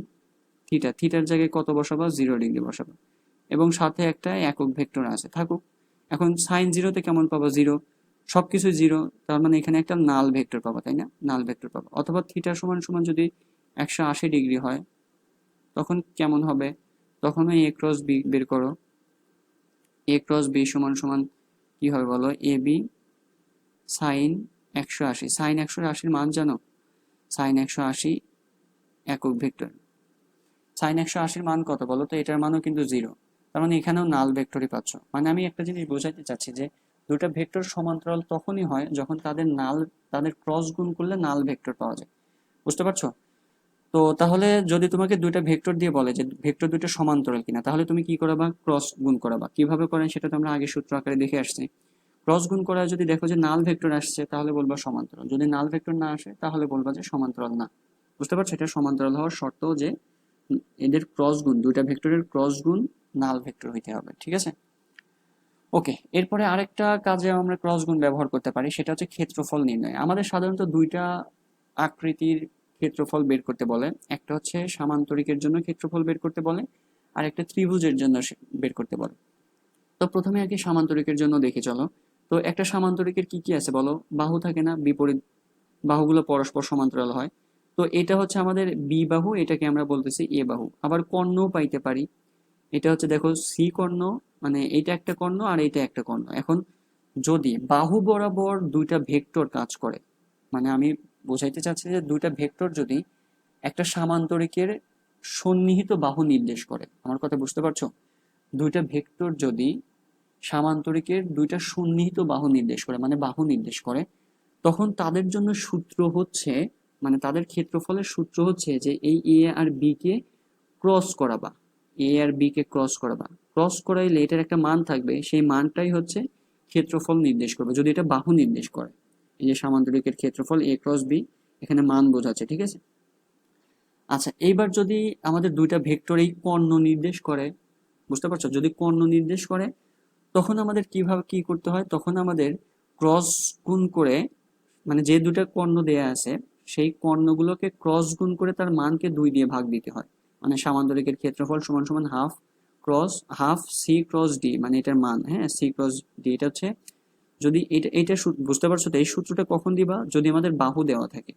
থিটা, থিটার জায়গায় কত বসাবা, 0 ডিগ্রি বসাবা, এবং সাথে একটা একক ভেক্টর আছে থাকুক। এখন সাইন জিরোতে কেমন পাবা, 0, সবকিছু 0, তার মানে এখানে একটা নাল ভেক্টর পাবা, তাই না, নাল ভেক্টর পাবা। অথবা থিটা সমান সমান যদি 180 ডিগ্রি হয় তখন কেমন হবে, তখন ওই এ ক্রস বি বের করো, এ ক্রস বি সমান সমান কি হবে বলো, এ বি সাইন 180, সাইন 180-র মান জানো, সাইন 180 একক ভেক্টর, সাইন 180-র মান কত বলো তো, এটার মানও কিন্তু 0, তার মানে এখানেও নাল ভেক্টরই পাচ্ছ। মানে আমি একটা জিনিস বোঝাইতে চাচ্ছি যে দুটা ভেক্টর সমান্তরাল তখনই হয় যখন তাদের ক্রস গুণ করলে নাল ভেক্টর পাওয়া যায়, বুঝতে পারছো? তো তাহলে যদি তোমাকে দুইটা ভেক্টর দিয়ে বলে যে ভেক্টর দুটো সমান্তরাল কিনা, তাহলে তুমি কি করাবা? ক্রস গুণ করাবা। কিভাবে করেন সেটা তো আমরা আগে সূত্র আকারে দেখে আসছি। ক্রস গুণ করা যদি দেখো যে নাল ভেক্টর আসছে তাহলে বলবা সমান্তরাল, যদি নাল ভেক্টর না আসে তাহলে বলবা যে সমান্তরাল না। বুঝতে পারছো? এটা সমান্তরাল হওয়ার শর্ত যে এদের ক্রস গুণ, দুইটা ভেক্টরের ক্রস গুণ নাল ভেক্টর হইতে হবে। ঠিক আছে? ওকে, এরপরে আরেকটা কাজে আমরা ক্রস গুণ ব্যবহার করতে পারি, সেটা হচ্ছে ক্ষেত্রফল নির্ণয়। আমাদের সাধারণত দুইটা আকৃতির ক্ষেত্রফল বের করতে বলে, একটা হচ্ছে সামান্তরিকের জন্য ক্ষেত্রফল বের করতে বলে, আর একটা ত্রিভুজের জন্য বের করতে বলে। তো প্রথমে আগে সামান্তরিকের জন্য দেখে চলো। তো একটা সামান্তরিকের কি কি আছে বলো? বাহু থাকে না, বিপরীত বাহুগুলো পরস্পর সমান্তরাল হয়। তো এটা হচ্ছে আমাদের বি বাহু, এটাকে আমরা বলতেছি এ বাহু। আবার কর্ণও পাইতে পারি, এটা হচ্ছে দেখো সি কর্ণ, মানে এইটা একটা কর্ণ আর এইটা একটা কর্ণ। এখন যদি বাহু বরাবর দুইটা ভেক্টর কাজ করে, মানে আমি বোঝাইতে চাচ্ছি যে দুইটা ভেক্টর যদি একটা সামান্তরিকের সন্নিহিত বাহু নির্দেশ করে, আমার কথা বুঝতে পারছো? দুইটা ভেক্টর যদি সামান্তরিকের দুইটা সন্নিহিত বাহু নির্দেশ করে, মানে বাহু নির্দেশ করে, তখন তাদের জন্য সূত্র হচ্ছে, মানে তাদের ক্ষেত্রফলের সূত্র হচ্ছে যে এই এ আর বি কে ক্রস করাবা, এ আর বি কে ক্রস করাবা। ক্রস করাইলে এটার একটা মান থাকবে, সেই মানটাই হচ্ছে ক্ষেত্রফল নির্দেশ করবে যদি এটা বাহু নির্দেশ করে। এই যে সামান্তরিকের ক্ষেত্রফল এ ক্রস বি, এখানে মান বোঝাচ্ছে। ঠিক আছে? আচ্ছা, এইবার যদি আমাদের দুইটা ভেক্টর এই কর্ণ নির্দেশ করে, বুঝতে পারছো? যদি কর্ণ নির্দেশ করে তখন আমাদের কিভাবে কি করতে হয়? তখন আমাদের ক্রস গুণ করে, মানে যে দুটা কর্ণ দেয়া আছে সেই কর্ণগুলোকে ক্রস গুণ করে তার মানকে 2 দিয়ে ভাগ দিতে হয়। মানে সামান্তরিকের ক্ষেত্রফল সমান সমান হাফ সি ক্রস ডি, মানে এটার মান, হ্যাঁ, সি ক্রস ডি। এটা হচ্ছে যদি এটা বুঝতে পারছো তো? এই সূত্রটা কখন দিবা? যদি আমাদের বাহু দেওয়া থাকে।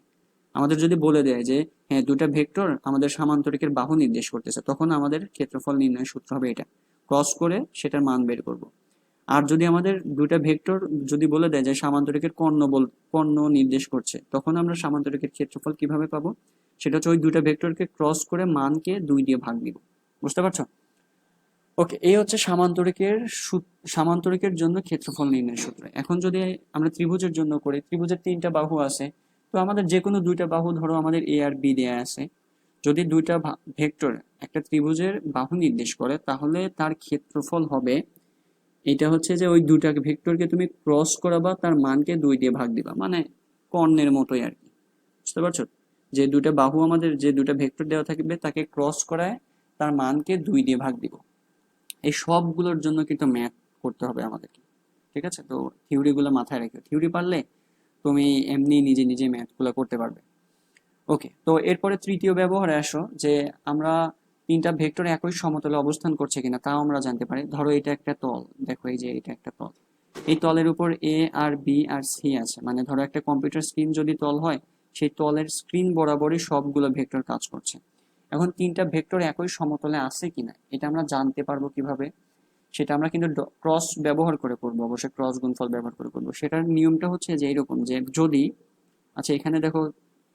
আমাদের যদি বলে দেয় যে হ্যাঁ দুটা ভেক্টর আমাদের সামান্তরিকের বাহু নির্দেশ করতেছে, তখন আমাদের ক্ষেত্রফল নির্ণয়ের সূত্র হবে এটা, ক্রস করে সেটার মান বের করব। আর যদি আমাদের দুইটা ভেক্টর যদি বলে দেয় যে সামান্তরিকের কর্ণ নির্দেশ করছে, তখন আমরা সামান্তরিকের ক্ষেত্রফল কিভাবে পাবো? সেটা হচ্ছে ওই দুইটা ভেক্টরকে ক্রস করে মানকে 2 দিয়ে ভাগ দিব। বুঝতে পারছো? ওকে, এই হচ্ছে সামান্তরিকের জন্য ক্ষেত্রফল নির্ণয়ের সূত্র। এখন যদি আমরা ত্রিভুজের জন্য করি, ত্রিভুজের 3টা বাহু আছে। তো আমাদের যে কোনো দুইটা বাহু, ধরো আমাদের এ আর বি দেয়া আছে, যদি দুইটা ভেক্টর একটা ত্রিভুজের বাহু নির্দেশ করে, তাহলে তার ক্ষেত্রফল হবে, এটা হচ্ছে যে ওই দুইটা ভেক্টরকে তুমি ক্রস করাবা, তার মানকে 2 দিয়ে ভাগ দিবা, মানে কর্ণের মতোই আর কি। বুঝতে পারছো? যে দুইটা বাহু আমাদের, যে দুইটা ভেক্টর দেওয়া থাকবে তাকে ক্রস করায় তার মানকে 2 দিয়ে ভাগ দিব। এই সবগুলোর জন্য কিন্তু ম্যাথ করতে হবে আমাদেরকে। ঠিক আছে? তো থিওরি গুলো মাথায় রেখো, থিওরি পারলে তুমি এমনি নিজে নিজে ম্যাথ গুলো করতে পারবে। ওকে, তো এরপরে তৃতীয় ব্যবহারে আসো, যে আমরা তিনটা ভেক্টর একই সমতলে অবস্থান করছে কিনা তাও আমরা জানতে পারি। ধরো এটা একটা তল, দেখো এই যে এটা একটা তল, এই তলের উপর এ আর বি আর সি আছে। মানে ধরো একটা কম্পিউটার স্ক্রিন যদি তল হয়, সেই তলের স্ক্রিন বরাবরই সবগুলো ভেক্টর কাজ করছে। এখন তিনটা ভেক্টর একই সমতলে আছে কিনা এটা আমরা জানতে পারবো কিভাবে? সেটা আমরা কিন্তু ক্রস ব্যবহার করে করবো, অবশ্যই ক্রস গুণফল ব্যবহার করে করবো। সেটার নিয়মটা হচ্ছে যে এইরকম, যে যদি, আচ্ছা এখানে দেখো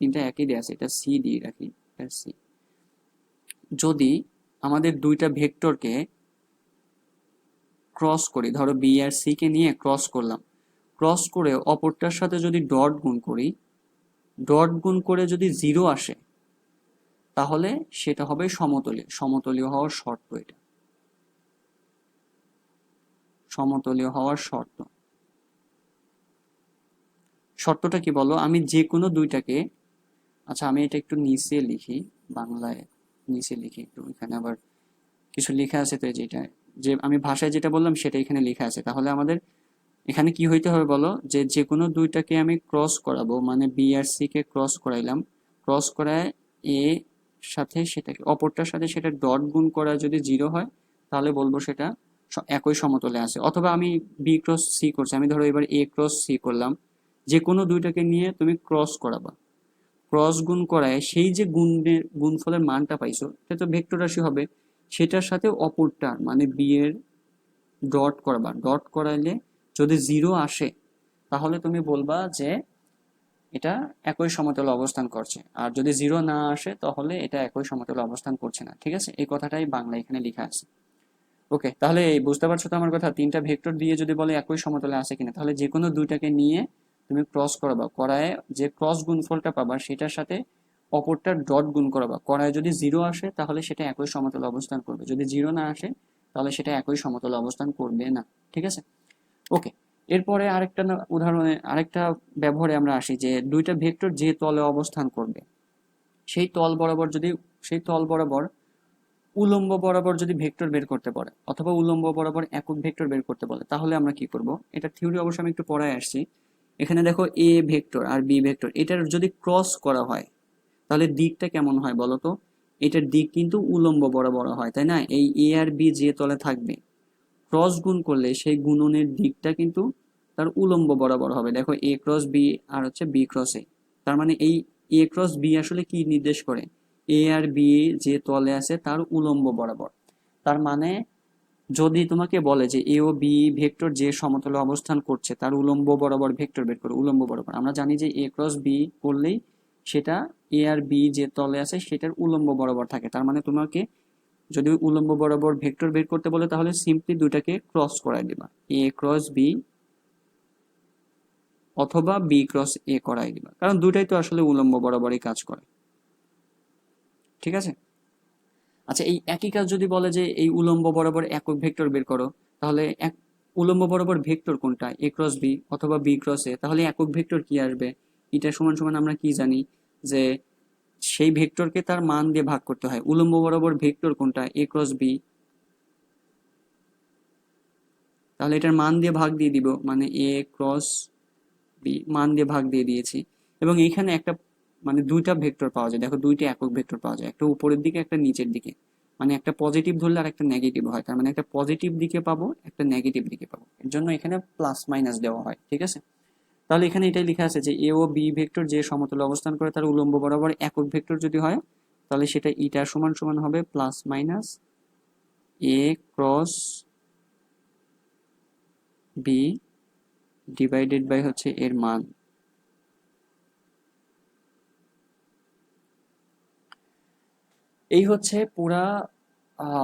তিনটা একই দেয়া আছে, এটা সি দিয়ে রাখি, এটা সি। যদি আমাদের দুইটা ভেক্টরকে ক্রস করি, ধরো বি আর সি কে নিয়ে ক্রস করলাম, ক্রস করে অপরটার সাথে যদি ডট গুণ করি, ডট গুণ করে যদি 0 আসে, তাহলে সেটা হবে সমতলীয়। সমতলীয় হওয়ার শর্ত এটা, সমতলীয় হওয়ার শর্ত। শর্তটা কি বলো? আমি যে কোনো দুইটাকে, আচ্ছা আমি এটা একটু নিচে লিখি, বাংলায় নিচে লিখি একটু, এখানে আবার কিছু লেখা আছে, তো যেটা, যে আমি ভাষায় যেটা বললাম সেটা এখানে লেখা আছে। তাহলে আমাদের এখানে কি হইতে হবে বলো? যে যে কোনো দুইটাকে আমি ক্রস করাবো, মানে বি আর সি কে ক্রস করাইলাম, ক্রস করায় এ সাথে সেটাকে অপরটার সাথে সেটা ডট গুণ করা যদি 0 হয়, তাহলে বলবো সেটা একই সমতলে আছে। অথবা আমি বি ক্রস সি করছি, আমি ধরো এবার এ ক্রস সি করলাম, যে কোনো দুইটাকে নিয়ে তুমি ক্রস করাবা, ক্রস গুণ করায় সেই যে গুণফলের মানটা পাইছো, সেটা তো ভেক্টর রাশি হবে, সেটার সাথে অপরটার মানে বি এর ডট করবা। ডট করাইলে যদি 0 আসে, তাহলে তুমি বলবা যে এটা একই সমতলে অবস্থান করছে। আর যদি 0 না আসে, তাহলে এটা একই সমতলে অবস্থান করছে না। ঠিক আছে? এই কথাটাই বাংলা এখানে লেখা আছে। ওকে, তাহলে বুঝতে পারছো তো আমার কথা? তিনটা ভেক্টর দিয়ে যদি বলে একই সমতলে আছে কিনা, তাহলে যে কোনো দুইটাকে নিয়ে তুমি ক্রস করাবা, করায় যে ক্রস গুণফলটা পাবা সেটার সাথে অপরটার ডট গুণ করাবা, করায় যদি 0 আসে তাহলে সেটা একই সমতলে অবস্থান করবে, যদি 0 না আসে তাহলে সেটা একই সমতলে অবস্থান করবে না। ঠিক আছে, ওকে। এরপরে আরেকটা উদাহরণে আরেকটা ব্যবহারে আমরা আসি যে দুইটা ভেক্টর যে তলে অবস্থান করবে সেই তল বরাবর যদি সেই তল বরাবর উলম্ব বরাবর যদি ভেক্টর বের করতে পারে অথবা উলম্ব বরাবর একক ভেক্টর বের করতে বলে তাহলে আমরা কি করব, এটা থিওরি অবশ্য আমি একটু পড়ায় আসছি। এখানে দেখো এ ভেক্টর আর বি ভেক্টর এটার যদি ক্রস করা হয় তাহলে দিকটা কেমন হয় বলো তো? এটার দিক কিন্তু উলম্ব বরাবর হয়, তাই না? এই এ আর বি যে তলে থাকবে ক্রস গুণ করলে সেই গুণনের দিকটা কিন্তু তার উলম্ব বরাবর হবে। দেখো এ ক্রস বি আর হচ্ছে বি ক্রস এ, তার মানে এই এ ক্রস বি আসলে কি নির্দেশ করে? এ আর বি যে তলে আছে তার উলম্ব বরাবর। তার মানে যদি তোমাকে বলে যে এ ও বি ভেক্টর যে সমতলে অবস্থান করছে তার উলম্ব বরাবর ভেক্টর বের করো, উলম্ব বরাবর আমরা জানি যে এ ক্রস বি করলেই সেটা এ আর বি যে তলে আছে সেটার উলম্ব বরাবর থাকে। তার মানে তোমাকে যদি উলম্ব বরাবর ভেক্টর বের করতে বলে তাহলে সিম্পলি দুটাকে ক্রস করাই দিবা, এ ক্রস বি অথবা বি ক্রস এ করাই দিবা, কারণ দুটাই তো আসলে উলম্ব বরাবরই কাজ করে। ঠিক আছে, আচ্ছা এই একই কাজ যদি বলে যে এই উলম্ব বরাবর একক ভেক্টর বের করো, তাহলে এক উলম্ব বরাবর ভেক্টর কোনটা, এ ক্রস বি অথবা বি ক্রস এ, তাহলে একক ভেক্টর কি আসবে? এটা সমান সমান আমরা কি জানি যে সেই ভেক্টরকে তার মান দিয়ে ভাগ করতে হয়। উলম্ব বরাবর ভেক্টর কোনটা, এ ক্রস বি, তাহলে এটার মান দিয়ে ভাগ দিয়ে দিব, মানে এ ক্রস বি মান দিয়ে ভাগ দিয়ে দিয়েছি। এবং এইখানে একটা মানে দুইটা ভেক্টর পাওয়া যায়, দেখো দুইটা একক ভেক্টর পাওয়া যায়, একটা উপরের দিকে একটা নিচের দিকে, মানে একটা পজিটিভ ধরলে আর একটা নেগেটিভ হয়, তার মানে একটা পজিটিভ দিকে পাবো একটা নেগেটিভ দিকে পাবো, এর জন্য এখানে প্লাস মাইনাস দেওয়া হয়। ঠিক আছে, তাহলে এখানে এটাই লেখা আছে যে এ ও বি ভেক্টর যে সমতলে অবস্থান করে তার উলম্ব বরাবর একক ভেক্টর যদি হয় তাহলে সেটা ইটা সমান সমান হবে plus minus A cross B divided by হচ্ছে এর মান। এই হচ্ছে পুরা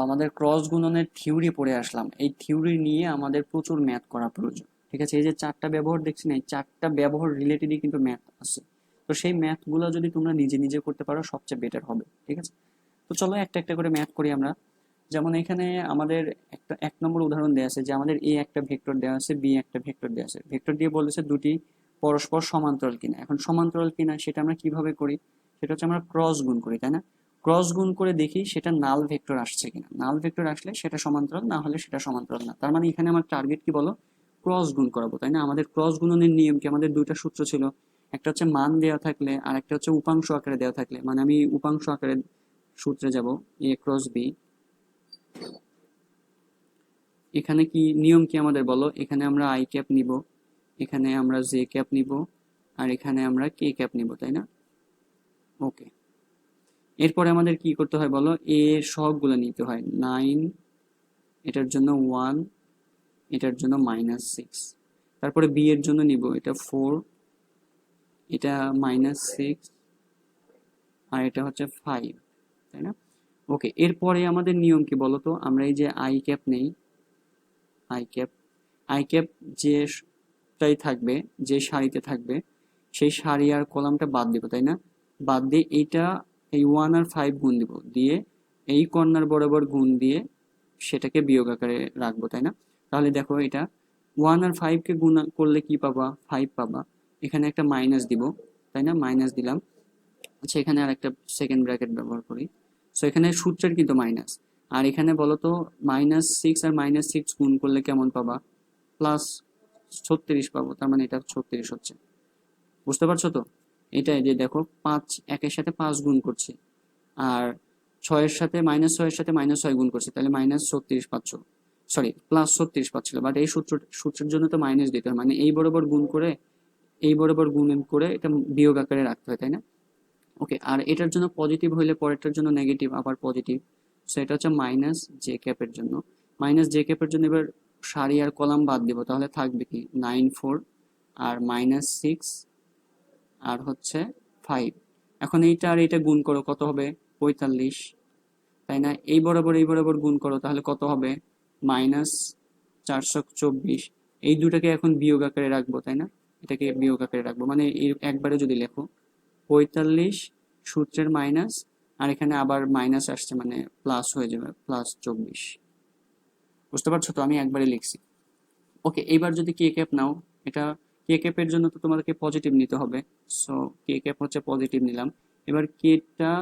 আমাদের ক্রস গুণনের থিওরি পড়ে আসলাম। এই থিওরি নিয়ে আমাদের প্রচুর ম্যাথ করা প্রয়োজন। ঠিক আছে, এই যে চারটা ব্যবহার দেখছি না, এই চারটা ব্যবহার রিলেটেডই কিন্তু ম্যাথ আছে। তো সেই ম্যাথগুলো যদি তোমরা নিজে নিজে করতে পারো সবচেয়ে বেটার হবে। ঠিক আছে, তো চলো একটা একটা করে ম্যাথ করি আমরা। যেমন এখানে আমাদের একটা 1 নম্বর উদাহরণ দেওয়া আছে যে আমাদের এ একটা ভেক্টর দেওয়া আছে, বি একটা ভেক্টর দেওয়া আছে, ভেক্টর দিয়ে বলেছে দুটি পরস্পর সমান্তরাল কিনা। এখন সমান্তরাল কিনা সেটা আমরা কিভাবে করি, সেটা হচ্ছে আমরা ক্রস গুণ করি, তাই না? ক্রস গুণ করে দেখি সেটা নাল ভেক্টর আসছে কিনা, নাল ভেক্টর আসলে সেটা সমান্তরাল, না হলে সেটা সমান্তরাল না। তার মানে এখানে আমার টার্গেট কি বলো, ক্রস গুণ করাবো, তাই না? আমাদের ক্রস গুণনের নিয়ম কি, আমাদের দুইটা সূত্র ছিল, একটা হচ্ছে মান দেওয়া থাকলে আর একটা হচ্ছে উপাংশ আকারে দেওয়া থাকলে। মানে আমি উপাংশ আকারে সূত্রে যাব, এ ক্রস বি। এখানে কি নিয়ম কি আমাদের বলো, এখানে আমরা আই ক্যাপ নিব, এখানে আমরা জে ক্যাপ নিব, আর এখানে আমরা কে ক্যাপ নিব, তাই না? ওকে, এরপরে আমাদের কি করতে হয় বলো, এ এর সহগগুলো নিতে হয়, 9, এটার জন্য 1, এটার জন্য -6। তারপরে বি এর জন্য নিব এটা 4, এটা -6, আর এটা হচ্ছে 5, তাই না? ওকে, এরপরে আমাদের নিয়ম কি বলতো, আমরা এই যে আই ক্যাপ নেই, আই ক্যাপ, আই ক্যাপ যেটাই থাকবে, যে সারিতে থাকবে সেই সারি আর কলামটা বাদ দিব, তাই না? বাদ দিয়ে এইটা এই 1 আর 5 গুণ দিব, দিয়ে এই কর্নার বরাবর গুণ দিয়ে সেটাকে বিয়োগ আকারে রাখবো, তাই না? তাহলে দেখো এটা 1 আর 5 কে গুণ করলে কি পাবা, 5 পাবা। এখানে একটা মাইনাস দিব, তাই না? মাইনাস দিলাম। আচ্ছা এখানে আর একটা সেকেন্ড ব্র্যাকেট ব্যবহার করি। সো এখানে সূত্রের কিন্তু মাইনাস, আর এখানে বলো তো -6 আর -6 গুণ করলে কেমন পাবা, +36 পাবো, তার মানে এটা 36 হচ্ছে। বুঝতে পারছো তো? এটাই যে দেখো 5 একের সাথে 5 গুণ করছে, আর 6 এর সাথে -6 এর সাথে -6 গুণ করছে, তাহলে -36 পাচ্ছ, সরি +36 পাচ্ছিল। বাট এই সূত্রের জন্য তো মাইনাস দিতে হয়, মানে এই বরাবর গুণ করে এই বরাবর গুণ করে এটা বিয়োগ আকারে রাখতে হয়, তাই না? ওকে, আর এটার জন্য পজিটিভ হইলে পরেরটার জন্য নেগেটিভ আবার পজিটিভ। সো এটা হচ্ছে মাইনাস জে ক্যাপের জন্য। মাইনাস জে ক্যাপের জন্য এবার সারি আর কলাম বাদ দিব, তাহলে থাকবে কি 9, 4 আর -6 আর হচ্ছে 5। এখন এইটা আর এইটা গুণ করো, কত হবে, 45, তাই না? এই বরাবর গুণ করো, তাহলে কত হবে, -424। এই দুটাকে এখন বিয়োগ আকারে রাখবো, তাই না? এটাকে বিয়োগ আকারে রাখবো, মানে একবারে যদি লেখো 45 সূত্রের মাইনাস, আর এখানে আবার মাইনাস আসছে মানে প্লাস হয়ে যাবে, +24। বুঝতে পারছো তো, আমি একবারে লিখছি। ওকে, এইবার যদি কে ক্যাপ নাও, এটা কে ক্যাপের জন্য তো তোমাদেরকে পজিটিভ নিতে হবে। সো কে ক্যাপ হচ্ছে পজিটিভ নিলাম। এবার কেটা,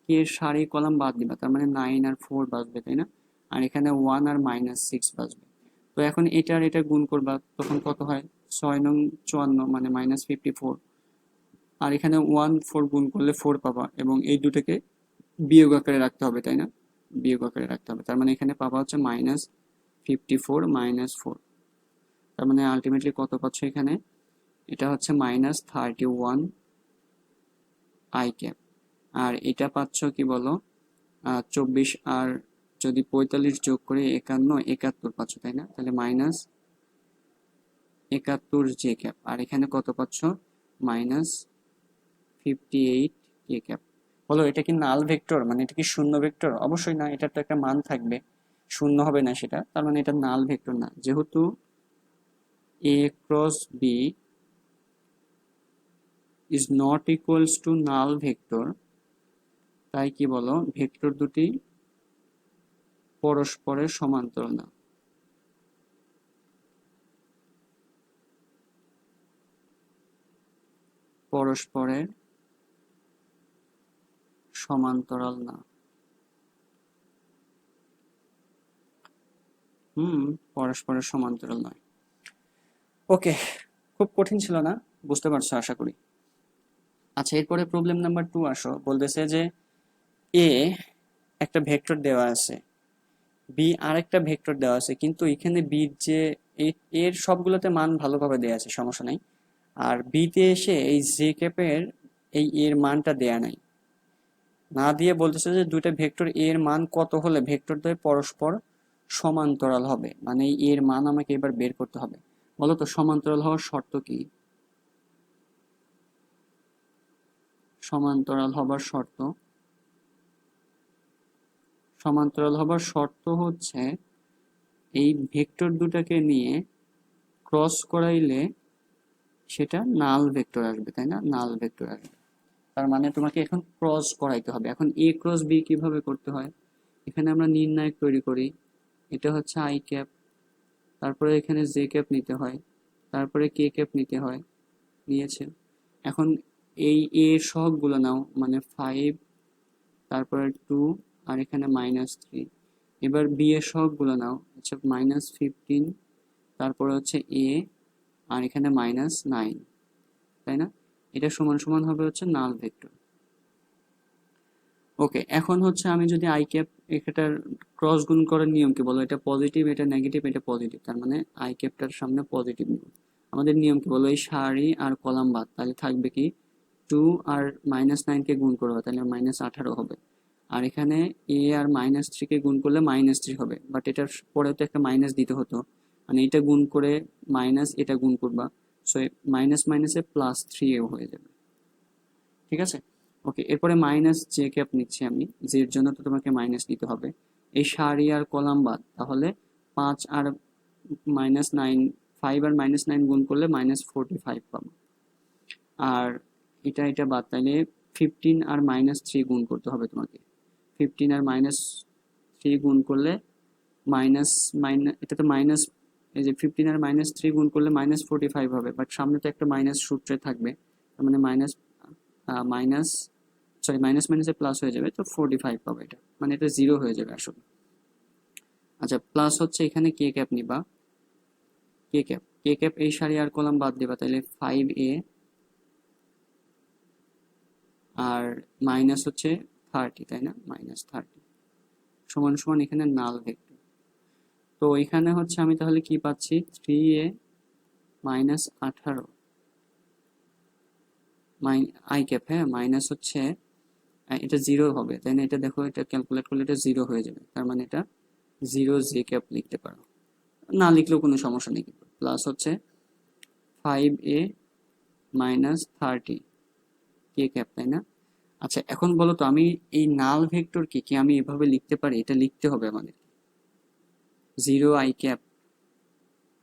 কে সারি কলাম বাদ দিবা, তার মানে 9 আর 4 বাজবে, তাই না? আর এখানে 1 আর -6 বাজবে। তো এখন এটা আর এটা গুণ করবা, তখন কত হয়? 6 নং 54 মানে -54। আর এখানে 1 4 গুণ করলে 4 পাবা, এবং এই দুটোকে বিয়োগ আকারে রাখতে হবে, তাই না? বিয়োগ আকারে রাখতে হবে, তার মানে এখানে পাবা হচ্ছে -54 -4। তার মানে আলটিমেটলি কত পাচ্ছ এখানে? এটা হচ্ছে -31 আই ক্যাপ। আর এটা পাচ্ছ কি বলো, 24, আর যদি 45 যোগ করে 51, 71 পাচ্ছ, তাই না? তাহলে -71 জে ক্যাপ। আর এখানে কত পাচ্ছ? -58 কে ক্যাপ। বলো এটা কি নাল ভেক্টর, মানে এটা কি শূন্য ভেক্টর? অবশ্যই না, এটার তো একটা মান থাকবে, শূন্য হবে না সেটা, তার মানে এটা নাল ভেক্টর না। যেহেতু a cross b is not equals to null vector, তাই কি বলো, ভেক্টর দুটি পরস্পরের সমান্তরাল না। পরস্পরের সমান্তরাল না। পরস্পরের সমান্তরাল নয়। ওকে, খুব কঠিন ছিল না, বুঝতে পারছো আশা করি। আচ্ছা, এরপরে প্রবলেম নাম্বার 2 আসো। বলতেছে যে এ একটা ভেক্টর দেওয়া আছে, বি আরেকটা ভেক্টর দেওয়া আছে, কিন্তু এখানে বি যে এর সবগুলোতে মান ভালোভাবে দেওয়া আছে, সমস্যা নাই। আর বিতে এসে এই জে ক্যাপের এই এর মানটা দেয়া নাই, না দিয়ে বলতেছে যে দুইটা ভেক্টর এর মান কত হলে ভেক্টর দ্বয় পরস্পর সমান্তরাল হবে, মানে এর মান আমাকে এবার বের করতে হবে। বলো তো সমান্তরাল হওয়ার শর্ত কি? সমান্তরাল হবার শর্ত, সমান্তরাল হবার শর্ত হচ্ছে এই ভেক্টর দুটাকে নিয়ে ক্রস করাইলে সেটা নাল ভেক্টর আসবে, তাই না? নাল ভেক্টর আসবে। তার মানে তোমাকে এখন ক্রস করাইতে হবে। এখন এ ক্রস বি কিভাবে করতে হয়, এখানে আমরা নির্ণায়ক তৈরি করি। এটা হচ্ছে আই ক্যাপ, তারপরে এখানে জে ক্যাপ নিতে হয়, তারপরে কে ক্যাপ নিতে হয়, নিয়েছে। এখন এই এ সহগগুলো নাও, মানে 5, তারপরে 2, আর এখানে -3। এবার বি এর সহগগুলো নাও, আচ্ছা -15, তারপরে হচ্ছে এ, আর এখানে -9, তাই না? এটা সমান সমান হবে হচ্ছে নাল ভেক্টর। ওকে, এখন হচ্ছে আমি যদি আই ক্যাপ এটার ক্রস গুণ করার নিয়ম কি বলো, এটা পজিটিভ, এটা নেগেটিভ, এটা পজিটিভ, তার মানে আই ক্যাপটার সামনে পজিটিভ নিব। আমাদের নিয়ম কি বলো, এই সারি আর কলাম বাদ, তাহলে থাকবে কি 2 আর -9 কে গুণ করবে, তাহলে -18 হবে। আর এখানে এ আর -3 কে গুণ করলে -3 হবে, বাট এটার পরে তো একটা মাইনাস দিতে হতো, মানে এটা গুণ করে মাইনাস এটা গুণ করবা, সো মাইনাস মাইনাসে +3 হয়ে যাবে। ঠিক আছে? ওকে, এরপরে মাইনাস জে ক্যাপ নিচ্ছি আমি, জের জন্য তো তোমাকে মাইনাস নিতে হবে। এই সারি আর কলাম বাদ, তাহলে 5 আর -9, 5 আর -9 গুণ করলে -45 পাবো। আর এটা বাদ, তাইলে 15 আর -3 গুণ করতে হবে তোমাকে। 15 আর -3 গুণ করলে মাইনাস মাইনাস, এটা তো মাইনাস, এই যে 15 আর -3 গুণ করলে -45 হবে, বাট সামনে তো একটা মাইনাস সূত্রে থাকবে, তার মানে মাইনাস মাইনাস সরি মাইনাস মাইনাসে প্লাস হয়ে যাবে, তো 45 পাবে। এটা মানে এটা 0 হয়ে যাবে আসলে। আচ্ছা, প্লাস হচ্ছে এখানে কে ক্যাপ নিবা, কে ক্যাপ এই সারি আর কলাম বাদ দিবা, তাহলে 5a, আর মাইনাস হচ্ছে 30, তাই না? -30 সমান সমান এখানে নাল ভেক্টর। তো এখানে হচ্ছে আমি তাহলে কি পাচ্ছি, 3a -18 আই ক্যাপ, হ্যাঁ, মাইনাস হচ্ছে এটা 0 হবে, তাই না? এটা দেখো, এটা ক্যালকুলেট করলে এটা 0 হয়ে যাবে, তার মানে এটা 0 জে ক্যাপ লিখতে পারো, না লিখলেও কোনো সমস্যা নেই। কিন্তু প্লাস হচ্ছে 5a -30 কে ক্যাপ, তাই না? আচ্ছা, এখন বলো তো আমি এই নাল ভেক্টর কি আমি এভাবে লিখতে পারি? এটা লিখতে হবে আমাদের, 0 I cap,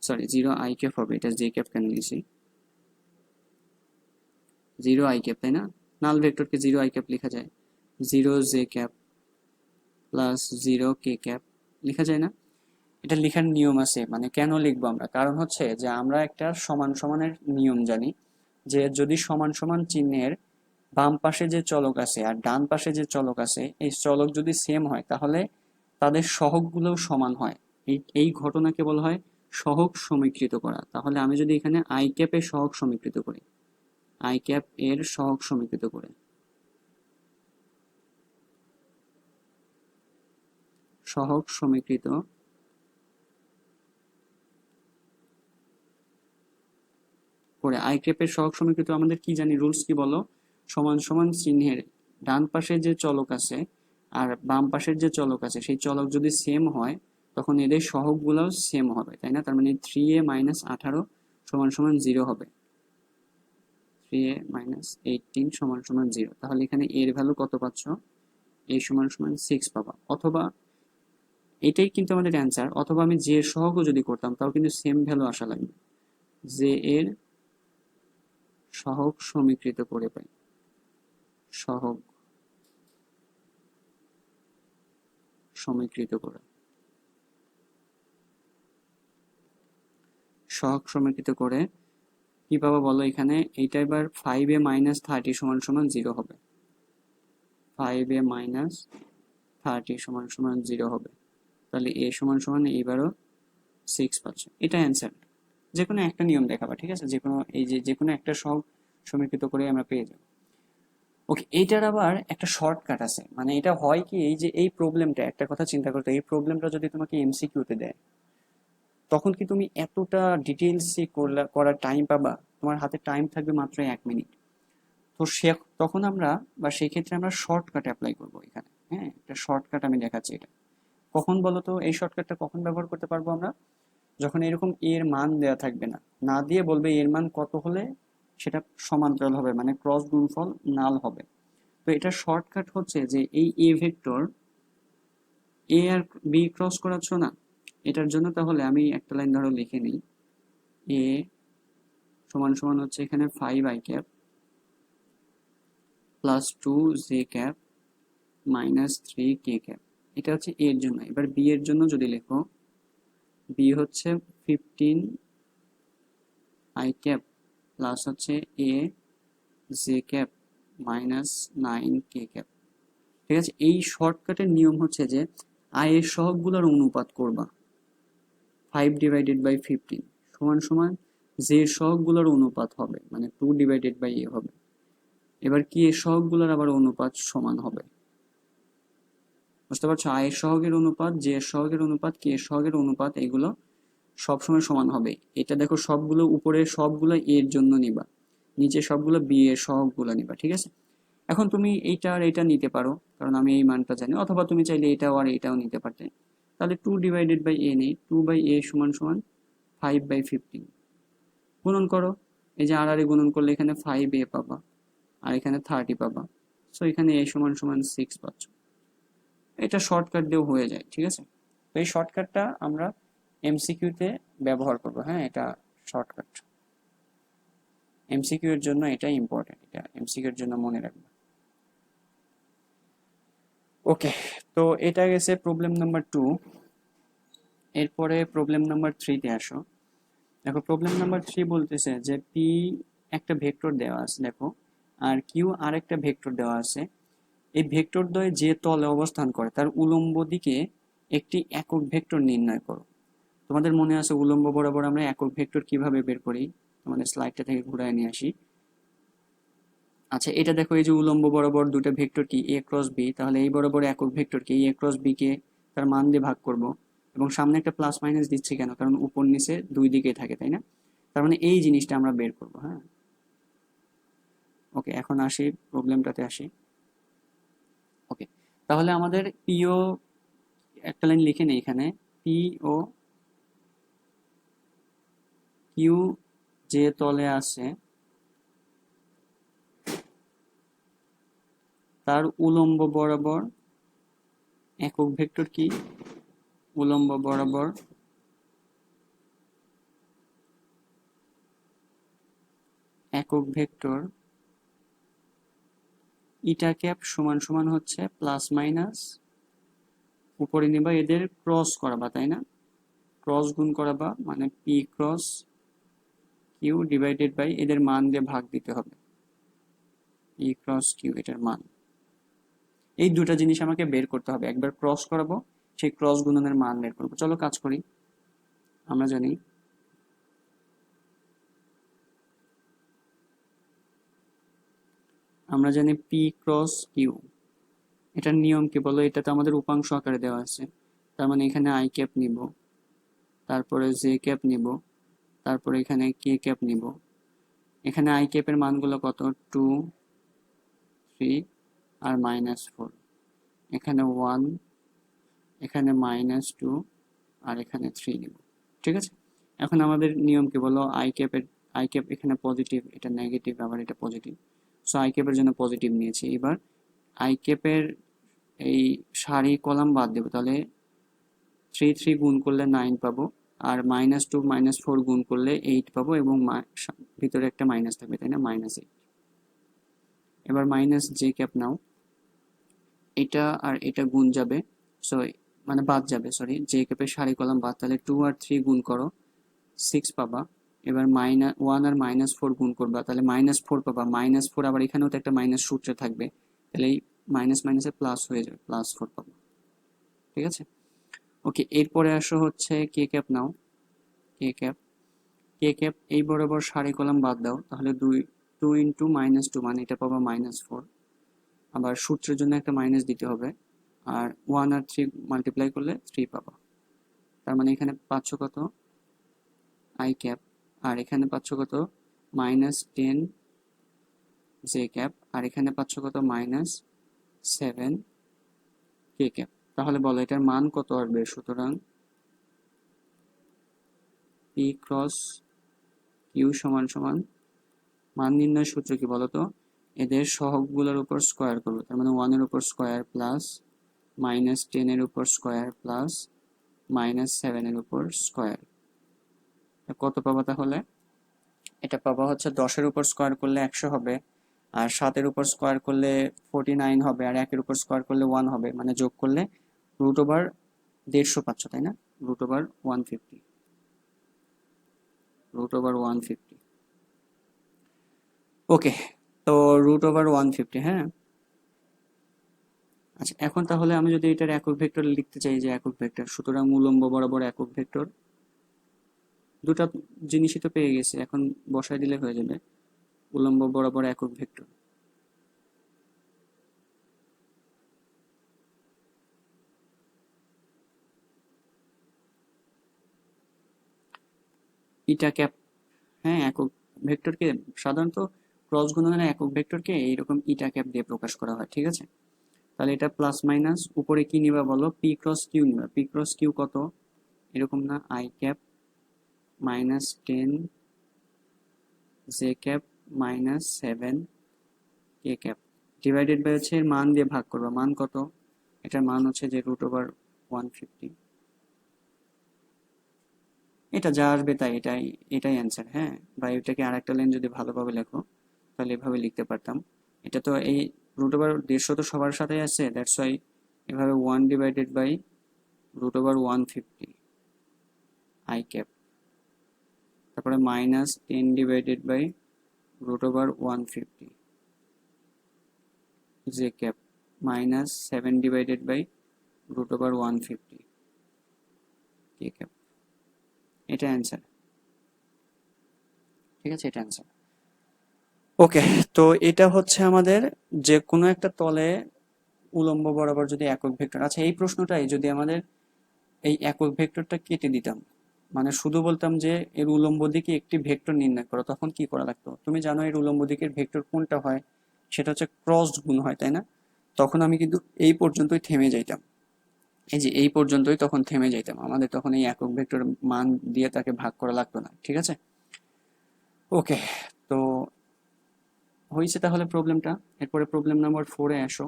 sorry 0 I cap হবে, এটা জে ক্যাপ কেন নিয়েছি, 0 আই ক্যাপ, তাই না? নাল ভেক্টরকে 0 i ক্যাপ লেখা যায়, 0 j cap plus 0 k cap লেখা যায় না? এটা লেখার নিয়ম আছে, মানে কেন লিখবো আমরা, কারণ হচ্ছে যে আমরা একটা সমান সমানের নিয়ম জানি, যে যদি সমান সমান চিহ্নের বাম পাশে যে চলক আছে আর ডান পাশে যে চলক আছে, এই চলক যদি সেম হয় তাহলে তাদের সহগগুলোও সমান হয়। এই ঘটনাকে বলা হয় সহগ সমীকৃত করা। তাহলে আমি যদি এখানে আই ক্যাপের সহগ সমীকৃত করি, আই ক্যাপ এর সহগ সমীকৃত করে, সহগ সমীকৃত করে আই ক্যাপের সহগ সমীকৃত আমাদের কি জানি, রুলস কি বলো? সমান সমান চিহ্নের ডান পাশে যে চলক আছে আর বাম পাশের যে চলক আছে সেই চলক যদি সেম হয় তখন এদের সহগগুলোও সেম হবে, তাই না? তার মানে 3a মাইনাস 18 সমান সমান 0 হবে, 3a মাইনাস 18 সমান সমান 0। তাহলে এখানে এর ভ্যালু কত পাচ্ছ? a সমান সমান 6 পাবা। অথবা এটাই কিন্তু আমাদের অ্যান্সার, অথবা আমি যে সহগও যদি করতাম তাও কিন্তু সেম ভ্যালু আসা লাগবে, যে এর সহগ সমীকৃত করে পাই, সহগ সমীকৃত করে, সহগ সমীকৃত করে কি পাবো বলো? এখানে এইটা এবার 5a মাইনাস 30 সমান সমান 0 হবে, 5a মাইনাস 30 সমান সমান 0 হবে। তাহলে a সমান সমান এইবারও 6 পাচ্ছে, এটা অ্যান্সার। যে কোনো একটা নিয়ম দেখাবা, ঠিক আছে? যে কোনো এই যে কোনো একটা সহগ সমীকৃত করে আমরা পেয়ে যাব। ওকে, এইটার আবার একটা শর্টকাট আছে, মানে এটা হয় কি, এই যে এই প্রবলেমটা, একটা কথা চিন্তা করতে, এই প্রবলেমটা যদি তোমাকে এমসিকিউতে দেয় তখন কি তুমি এতটা ডিটেলসে করার টাইম পাবা? তোমার হাতে টাইম থাকবে মাত্র 1 মিনিট। তো সে তখন আমরা, বা সেই ক্ষেত্রে আমরা শর্টকাট অ্যাপ্লাই করবো এখানে। হ্যাঁ, একটা শর্টকাট আমি দেখাচ্ছি। এটা কখন বলো তো? এই শর্টকাটটা কখন ব্যবহার করতে পারবো আমরা? যখন এরকম এর মান দেওয়া থাকবে না, না দিয়ে বলবে এর মান কত হলে সেটা সমান্তরাল হবে, মানে ক্রস গুণফল নাল হবে। তো এটা শর্টকাট হচ্ছে যে এই এ ভেক্টর এ আর বি ক্রস করাচ্ছ না, এটার জন্য তাহলে আমি একটা লাইন ধরো লিখে নিই, এ সমান সমান হচ্ছে এখানে 5i cap plus 2j cap minus 3k cap. এটা হচ্ছে এর জন্য। এবার বি এর জন্য যদি লেখো, বি হচ্ছে 15i ক্যাপ প্লাস হচ্ছে A J cap minus 9k cap. ঠিক আছে? এই শর্টকাটের নিয়ম হচ্ছে যে আই এর সহগগুলোর অনুপাত করবা, 5/15 সমান সমান যে সহগগুলোর অনুপাত হবে, মানে 2/a হবে। এবার কি এর সহগগুলোর আবার অনুপাত সমান হবে, বুঝতে পারছো? আই এর সহগের অনুপাত, জে এর সহগের অনুপাত, কে এর সহগের অনুপাত, এগুলো সবসময় সমান হবে। এটা দেখো, সবগুলো উপরে সবগুলো এর জন্য নিবা, নিচে সবগুলো বি এর সহগগুলো নিবা, ঠিক আছে? এখন তুমি এইটা আর এটা নিতে পারো, কারণ আমি এই মানটা জানি, অথবা তুমি চাইলে এটাও আর এটাও নিতে পারতে। তাহলে 2/a নেই, 2/a সমান সমান 5/15 গুণন করো। এই যে আর গুণন করলে এখানে 5a পাবা আর এখানে 30 পাবা। সো এখানে a সমান সমান 6 পাচ্ছ। এটা শর্টকাট দিয়েও হয়ে যায়, ঠিক আছে? তো এই শর্টকাটটা আমরা এমসিকিউতে ব্যবহার করব। হ্যাঁ, এটা শর্টকাট এমসিকিউ এর জন্য, এটা ইম্পর্টেন্ট, এটা এমসিকিউ এর জন্য মনে রাখবে। ওকে, তো এটা গেছে প্রবলেম নাম্বার 2। এরপরে প্রবলেম নাম্বার 3 তে আসো। দেখো, প্রবলেম নাম্বার 3 বলতেছে যে পি একটা ভেক্টর দেওয়া আছে, দেখো, আর কিউ আর একটা ভেক্টর দেওয়া আছে। এই ভেক্টর দ্বয় যে তলে অবস্থান করে তার উলম্ব দিকে একটি একক ভেক্টর নির্ণয় করো। তোমাদের মনে আছে উলম্ব বরাবর আমরা একক ভেক্টর কিভাবে বের করি? তোমাদের স্লাইডটা থেকে ঘুরায় নিয়ে আসি। আচ্ছা, এটা দেখো, এই যে উলম্ব বরাবর দুটো ভেক্টর কি এ ক্রস বি, তাহলে এই বরাবর একক ভেক্টর কি এ ক্রস বি কে তার মান দিয়ে ভাগ করব। এবং সামনে একটা প্লাস মাইনাস দিচ্ছি কেন? কারণ উপর নিচে দুই দিকে থাকে, তাই না? তার মানে এই জিনিসটা আমরা বের করব। হ্যাঁ, ওকে, এখন আসি প্রবলেমটাতে আসি। ওকে, তাহলে আমাদের পিও একটা লাইন লিখে নেই এখানে, পি ও কিউ যে তলে আছে তার উলম্ব বরাবর একক ভেক্টর কি? উলম্ব বরাবর একক ভেক্টর ইটা ক্যাপ সমান সমান হচ্ছে প্লাস মাইনাস, উপরে নিবা এদের ক্রস করাবা, তাই না? ক্রস গুণ করাবা, মানে P cross Q divided by এদের মান দিয়ে ভাগ দিতে হবে, পি ক্রস কিউ এটার মান। এই দুটা জিনিস আমাকে বের করতে হবে, একবার ক্রস করাবো, সেই ক্রস গুণনের মান বের করবো। চলো কাজ করি। আমরা জানি পি ক্রস কিউ, এটার নিয়ম কি বলো? এটা তো আমাদের উপাংশ আকারে দেওয়া আছে, তার মানে এখানে আই ক্যাপ নিব, তারপরে জে ক্যাপ নিব, তারপরে এখানে কে ক্যাপ নিব। এখানে আই ক্যাপের মানগুলো কত? 2, 3 আর -4। এখানে 1, এখানে -2 আর এখানে 3 নিব। ঠিক আছে, এখন আমাদের নিয়ম কি বলো? আই ক্যাপ এখানে পজিটিভ, এটা নেগেটিভ, আবার এটা পজিটিভ। সো আই ক্যাপের জন্য পজিটিভ নিয়েছি। এবার আই ক্যাপের এই সারি কলাম বাদ দেবো, তাহলে 3 গুণ করলে 9 পাবো, আর -2 -4 গুণ করলে 8 পাবো, এবং ভিতরে একটা মাইনাস থাকবে, তাই না? -8। এবার মাইনাস জে ক্যাপ নাও, এটা আর এটা গুণ যাবে, সো মানে বাদ যাবে, সরি, জে ক্যাপের সারি কলাম বাদ, তাহলে 2 আর 3 গুণ করো, 6 পাবা। এবার -1 আর -4 গুণ করবা, তাহলে -4 পাবা। -4 আবার এখানেও তো একটা মাইনাস সূত্রে থাকবে, তাহলে এই মাইনাস মাইনাসে প্লাস হয়ে যাবে, +4 পাবো। ঠিক আছে, ওকে। এরপরে আসো হচ্ছে কে ক্যাপ নাও, কে ক্যাপ। কে ক্যাপ এই বরাবর সারি কলাম বাদ দাও, তাহলে 2 ইন্টু -2 মানে এটা পাবা -4। আবার সূত্রের জন্য একটা মাইনাস দিতে হবে, আর 1 আর 3 মাল্টিপ্লাই করলে 3 পাবা। তার মানে এখানে পাচ্ছ কত? I cap. আর এখানে পাচ্ছ কত? -10 জে ক্যাপ। আর এখানে পাচ্ছ কত? -7 কে ক্যাপ। তাহলে বলো এটার মান কত আসবে? সুতরাং পি ক্রস কিউ সমান সমান, মান নির্ণয় সূত্র কি বলতো? এদের সহগগুলোর উপর স্কোয়ার করবে, তার মানে 1 এর উপর স্কোয়ার প্লাস -10 এর উপর স্কোয়ার প্লাস -7 এর উপর স্কোয়ার। কত পাবা তাহলে? এটা পাবা হচ্ছে 10 এর উপর স্কোয়ার করলে 100 হবে, আর 7 এর উপর স্কোয়ার করলে 49 হবে, আর 1 এর উপর স্কোয়ার করলে 1 হবে, মানে যোগ করলে √150 পাচ্ছ, তাই না? √150, √150। ওকে, তো √150, হ্যাঁ। আচ্ছা, এখন তাহলে আমি যদি এটার একক ভেক্টর লিখতে চাই, যে একক ভেক্টর, সুতরাং উলম্ব বরাবর একক ভেক্টর, দুটা জিনিসই তো পেয়ে গেছে, এখন বসায় দিলে হয়ে যাবে উলম্ব বরাবর একক ভেক্টর। ইটা ক্যাপ, হ্যাঁ, একক ভেক্টরকে সাধারণত ক্রস গুণনের একক ভেক্টরকে এইরকম ইটা ক্যাপ দিয়ে প্রকাশ করা হয়। ঠিক আছে, তাহলে এটা প্লাস মাইনাস, উপরে কি নিবা বলো? পি ক্রস কিউ নিবা। পি ক্রস কিউ কত? এরকম না, I cap -10 J cap -7 K cap divided by হচ্ছে এর মান দিয়ে ভাগ করবা। মান কত? এটার মান হচ্ছে যে √150। এটা যা আসবে তাই, এটাই অ্যান্সার, হ্যাঁ। বা এটাকে আর একটা লাইন যদি ভালোভাবে লেখো, তাহলে এভাবে লিখতে পারতাম। এটা তো এই √150 তো সবার সাথে আছে, দ্যাটস ওয়াই এভাবে 1 ডিভাইডেড বাই √150 আই ক্যাপ, তারপরে -10 divided by √150 J cap, -7 divided by √150 K cap. এটা অ্যান্সার। ঠিক আছে, এটা অ্যান্সার। ওকে, তো এটা হচ্ছে আমাদের যে কোনো একটা তলে উলম্ব বরাবর যদি একক ভেক্টর। আচ্ছা, এই প্রশ্নটাই যদি আমাদের এই একক ভেক্টরটা কেটে দিতাম, মানে শুধু বলতাম যে এর উলম্ব দিকে একটি ভেক্টর নির্ণয় করো, তখন কি করা লাগতো? তুমি জানো এর উলম্ব দিকের ভেক্টর কোনটা হয়? সেটা হচ্ছে ক্রসড গুণ হয়, তাই না? তখন আমি কিন্তু এই পর্যন্তই থেমে যাইতাম, এই যে এই পর্যন্তই তখন থেমে যাইতাম, আমাদের তখন এই একক ভেক্টর মান দিয়ে তাকে ভাগ করা লাগতো না। ঠিক আছে, ওকে। তো হয়েছে তাহলে প্রবলেমটা। এরপরে প্রবলেম নাম্বার 4-এ আসো।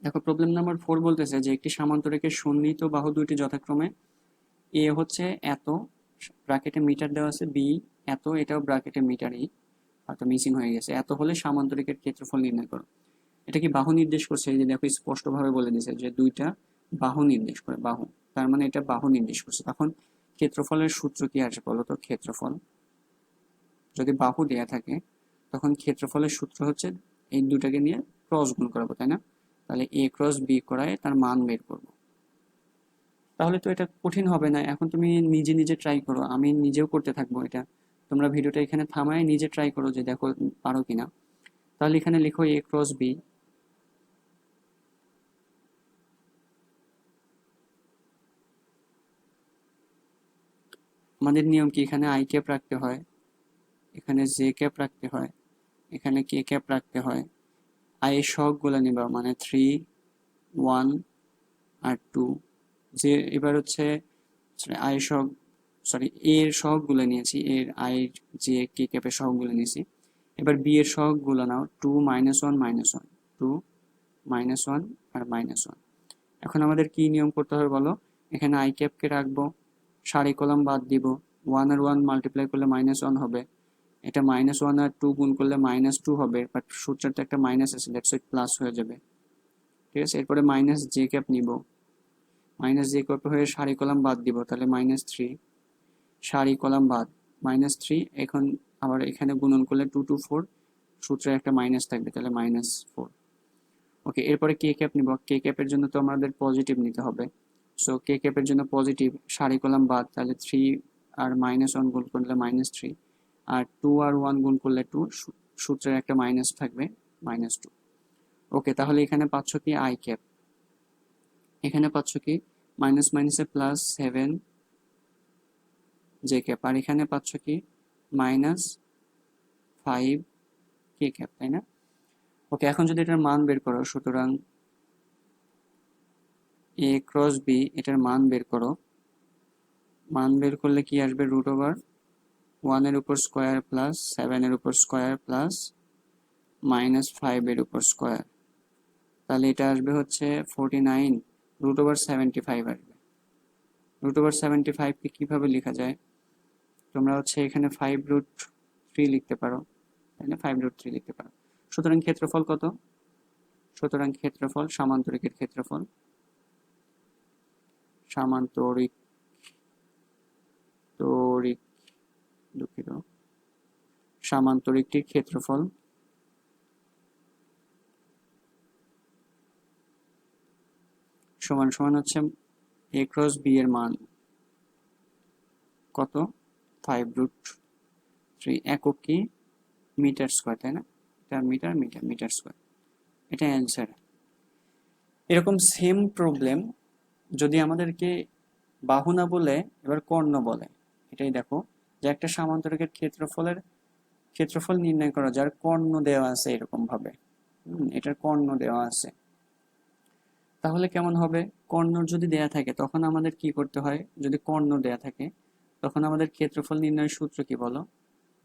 দেখো, প্রবলেম নাম্বার 4 বলতেছে যে একটি সামান্তরিকের সন্নিহিত বাহু দুইটি যথাক্রমে এ হচ্ছে এত, ব্র্যাকেটে মিটার দেওয়া আছে, বি এত, এটাও ব্র্যাকেটে মিটারই, হয়তো মিসিং হয়ে গেছে, এত হলে সামান্তরিকের ক্ষেত্রফল নির্ণয় করো। এটা কি বাহু নির্দেশ করছে? এই যে দেখো স্পষ্টভাবে বলে দিয়েছে যে দুইটা বাহু নির্দেশ করে, বাহু, তার মানে এটা বাহু নির্দেশ করছে। তখন ক্ষেত্রফলের সূত্র কি আসে বলো তো? ক্ষেত্রফল যদি বাহু দেয়া থাকে তখন ক্ষেত্রফলের সূত্র হচ্ছে এই দুটাকে নিয়ে ক্রস গুণ করাবো, তাই না? তাহলে এ ক্রস বি করায় তার মান বের করব। তাহলে তো এটা কঠিন হবে না। এখন তুমি নিজে নিজে ট্রাই করো, আমি নিজেও করতে থাকবো এটা। তোমরা ভিডিওটা এখানে থামায় নিজে ট্রাই করো যে দেখো পারো কিনা। তাহলে এখানে লিখো এ ক্রস বি। আমাদের নিয়ম কি? এখানে আই ক্যাপ রাখতে হয়, এখানে জে ক্যাপ রাখতে হয়, এখানে কে ক্যাপ রাখতে হয়। আই এর সহগগুলো নিবা, মানে 3, 1 আর 2। যে এবার হচ্ছে আই সহগ, সরি এর সহগগুলো নিয়েছি, এর আই জে কে ক্যাপের সহগগুলো নিয়েছি। এবার বি এর সহগগুলো নাও, 2 -1 -1, 2 -1 আর -1। এখন আমাদের কি নিয়ম করতে হবে বলো? এখানে আই ক্যাপকে রাখবো, সারি কলাম বাদ দিব, 1 আর 1 মাল্টিপ্লাই করলে -1 হবে, এটা -1 আর 2 গুণ করলে -2 হবে, বাট সূত্রের তো একটা মাইনাস আছে, দ্যাটস ইট প্লাস হয়ে যাবে। ঠিক আছে, এরপরে মাইনাস জে ক্যাপ নিব, মাইনাস জে ক্যাপ হয়ে সারি কলাম বাদ দিব, তাহলে -3, সারি কলাম বাদ -3। এখন আবার এখানে গুণন করলে 2 2 4, সূত্রে একটা মাইনাস থাকবে, তাহলে -4। ওকে, এরপরে কে ক্যাপ নিব। কে ক্যাপের জন্য তো আমাদের পজিটিভ নিতে হবে, সো কে ক্যাপের জন্য পজিটিভ, সারি কলাম বাদ, তাহলে 3 আর -1 গুণ করলে -3, আর 2 আর 1 গুণ করলে 2, সূত্রের একটা মাইনাস থাকবে, -2। ওকে, তাহলে এখানে পাচ্ছ কি আই ক্যাপ, এখানে পাচ্ছ কি মাইনাস মাইনাসে +7 জে ক্যাপ, আর এখানে পাচ্ছ কি -5 কে ক্যাপ, তাই না? ওকে, এখন যদি এটার মান বের করো, সুতরাং এ ক্রস বি এটার মান বের করো। মান বের করলে কি আসবে? √1 এর উপর স্কোয়ার প্লাস 7 এর উপর স্কোয়ার প্লাস -5 এর উপর স্কোয়ার, তাহলে এটা আসবে হচ্ছে 49, √75 আসবে। √75 কে কিভাবে লেখা যায়? তোমরা হচ্ছে এখানে 5√3 লিখতে পারো, তাই না? 5√3 লিখতে পারো। সুতরাং ক্ষেত্রফল কত? সুতরাং ক্ষেত্রফল, সামান্তরিকের ক্ষেত্রফল, সামান্তরিক তরিক দুঃখিত সামান্তরিকটির ক্ষেত্রফল সমান সমান হচ্ছে এ ক্রস বি এর মান কত? 5√3। একক কি? মিটার স্কোয়ার, তাই না? এটা মিটার, মিটার, মিটার স্কোয়ার, এটা অ্যান্সার। এরকম সেম প্রবলেম যদি আমাদেরকে বাহু না বলে এবার কর্ণ বলে, এটাই দেখো যে একটা সামান্তরিকের ক্ষেত্রফল নির্ণয় করা যার কর্ণ দেওয়া আছে এরকম ভাবে, এটার কর্ণ দেওয়া আছে, তাহলে কেমন হবে? কর্ণ যদি দেয়া থাকে তখন আমাদের কি করতে হয়? যদি কর্ণ দেয়া থাকে তখন আমাদের ক্ষেত্রফল নির্ণয়ের সূত্র কি বলো?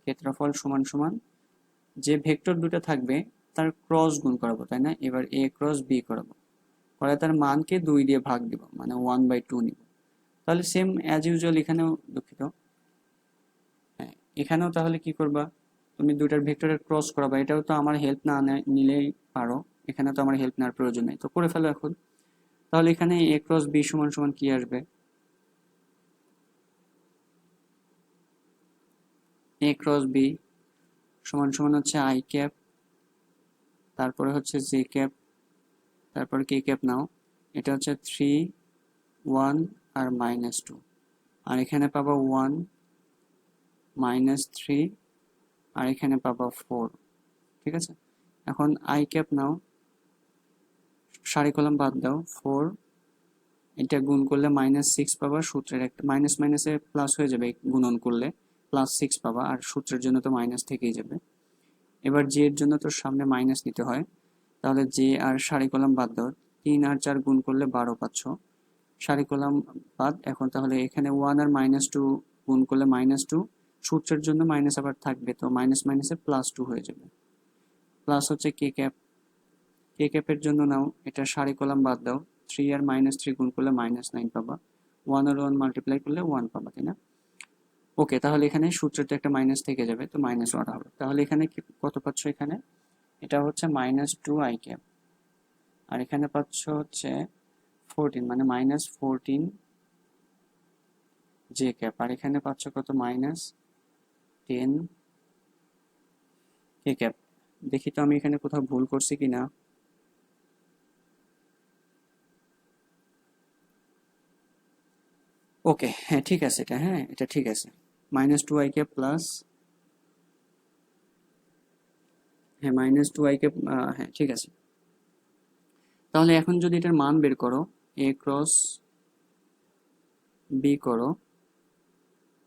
ক্ষেত্রফল সমান সমান যে ভেক্টর দুটো থাকবে তার ক্রস গুণ করাবো, তাই না? এবার এ ক্রস বি করাবো, করে তার মানকে 2 দিয়ে ভাগ দিব, মানে 1/2 নিব। তাহলে সেম অ্যাজ ইউজুয়াল এখানেও, দুঃখিত, হ্যাঁ এখানেও তাহলে কি করবা? তুমি দুইটার ভেক্টরের ক্রস করাবা। এটাও তো আমার হেল্প না নিলেই পারো, এখানে তো আমার হেল্প নেওয়ার প্রয়োজন নেই, তো করে ফেলো এখন। তাহলে এখানে এ ক্রস বি সমান সমান কি আসবে? এ ক্রস বি সমান সমান হচ্ছে আই ক্যাপ, তারপরে হচ্ছে জে ক্যাপ, তারপরে কে ক্যাপ নাও, এটা হচ্ছে 3, 1 আর -2, আর এখানে পাবা 1, -3, আর এখানে পাবা 4। ঠিক আছে, এখন আই ক্যাপ নাও, সারি কলাম বাদ দাও, 4, এটা গুণ করলে -6 পাবা, সূত্রের একটা মাইনাস মাইনাসে প্লাস হয়ে যাবে, গুণন করলে +6 পাবা, আর সূত্রের জন্য তো মাইনাস থেকেই যাবে। এবার জে এর জন্য তো সামনে মাইনাস নিতে হয়, তাহলে জে আর সারি কলাম বাদ দাও, 3 আর 4 গুণ করলে 12 পাচ্ছ, সারি কলাম বাদ। এখন তাহলে এখানে 1 আর -2 গুণ করলে -2, সূত্রের জন্য মাইনাস আবার থাকবে, তো মাইনাস মাইনাসে +2 হয়ে যাবে। প্লাস হচ্ছে কে ক্যাপ, কে ক্যাপের জন্য নাও, এটা সারি কলাম বাদ দাও, 3 আর -3 গুণ করলে -9 পাবা, 1 আর 1 মাল্টিপ্লাই করলে 1 পাবা, তাই না? ওকে, তাহলে এখানে সূত্রের তো একটা মাইনাস থেকে যাবে, তো -1 হবে। তাহলে এখানে কত পাচ্ছ? এখানে এটা হচ্ছে -2 i cap, আর এখানে পাচ্ছ হচ্ছে 14, মানে -14 j cap, আর এখানে পাচ্ছ কত, -10 k cap। দেখি তো আমি এখানে কোথাও ভুল করছি কিনা। ওকে, হ্যাঁ ঠিক আছে, এটা হ্যাঁ এটা ঠিক আছে। -2 i cap প্লাস, হ্যাঁ -2 i cap, হ্যাঁ ঠিক আছে। তাহলে এখন যদি এটার মান বের করো, a ক্রস b করো,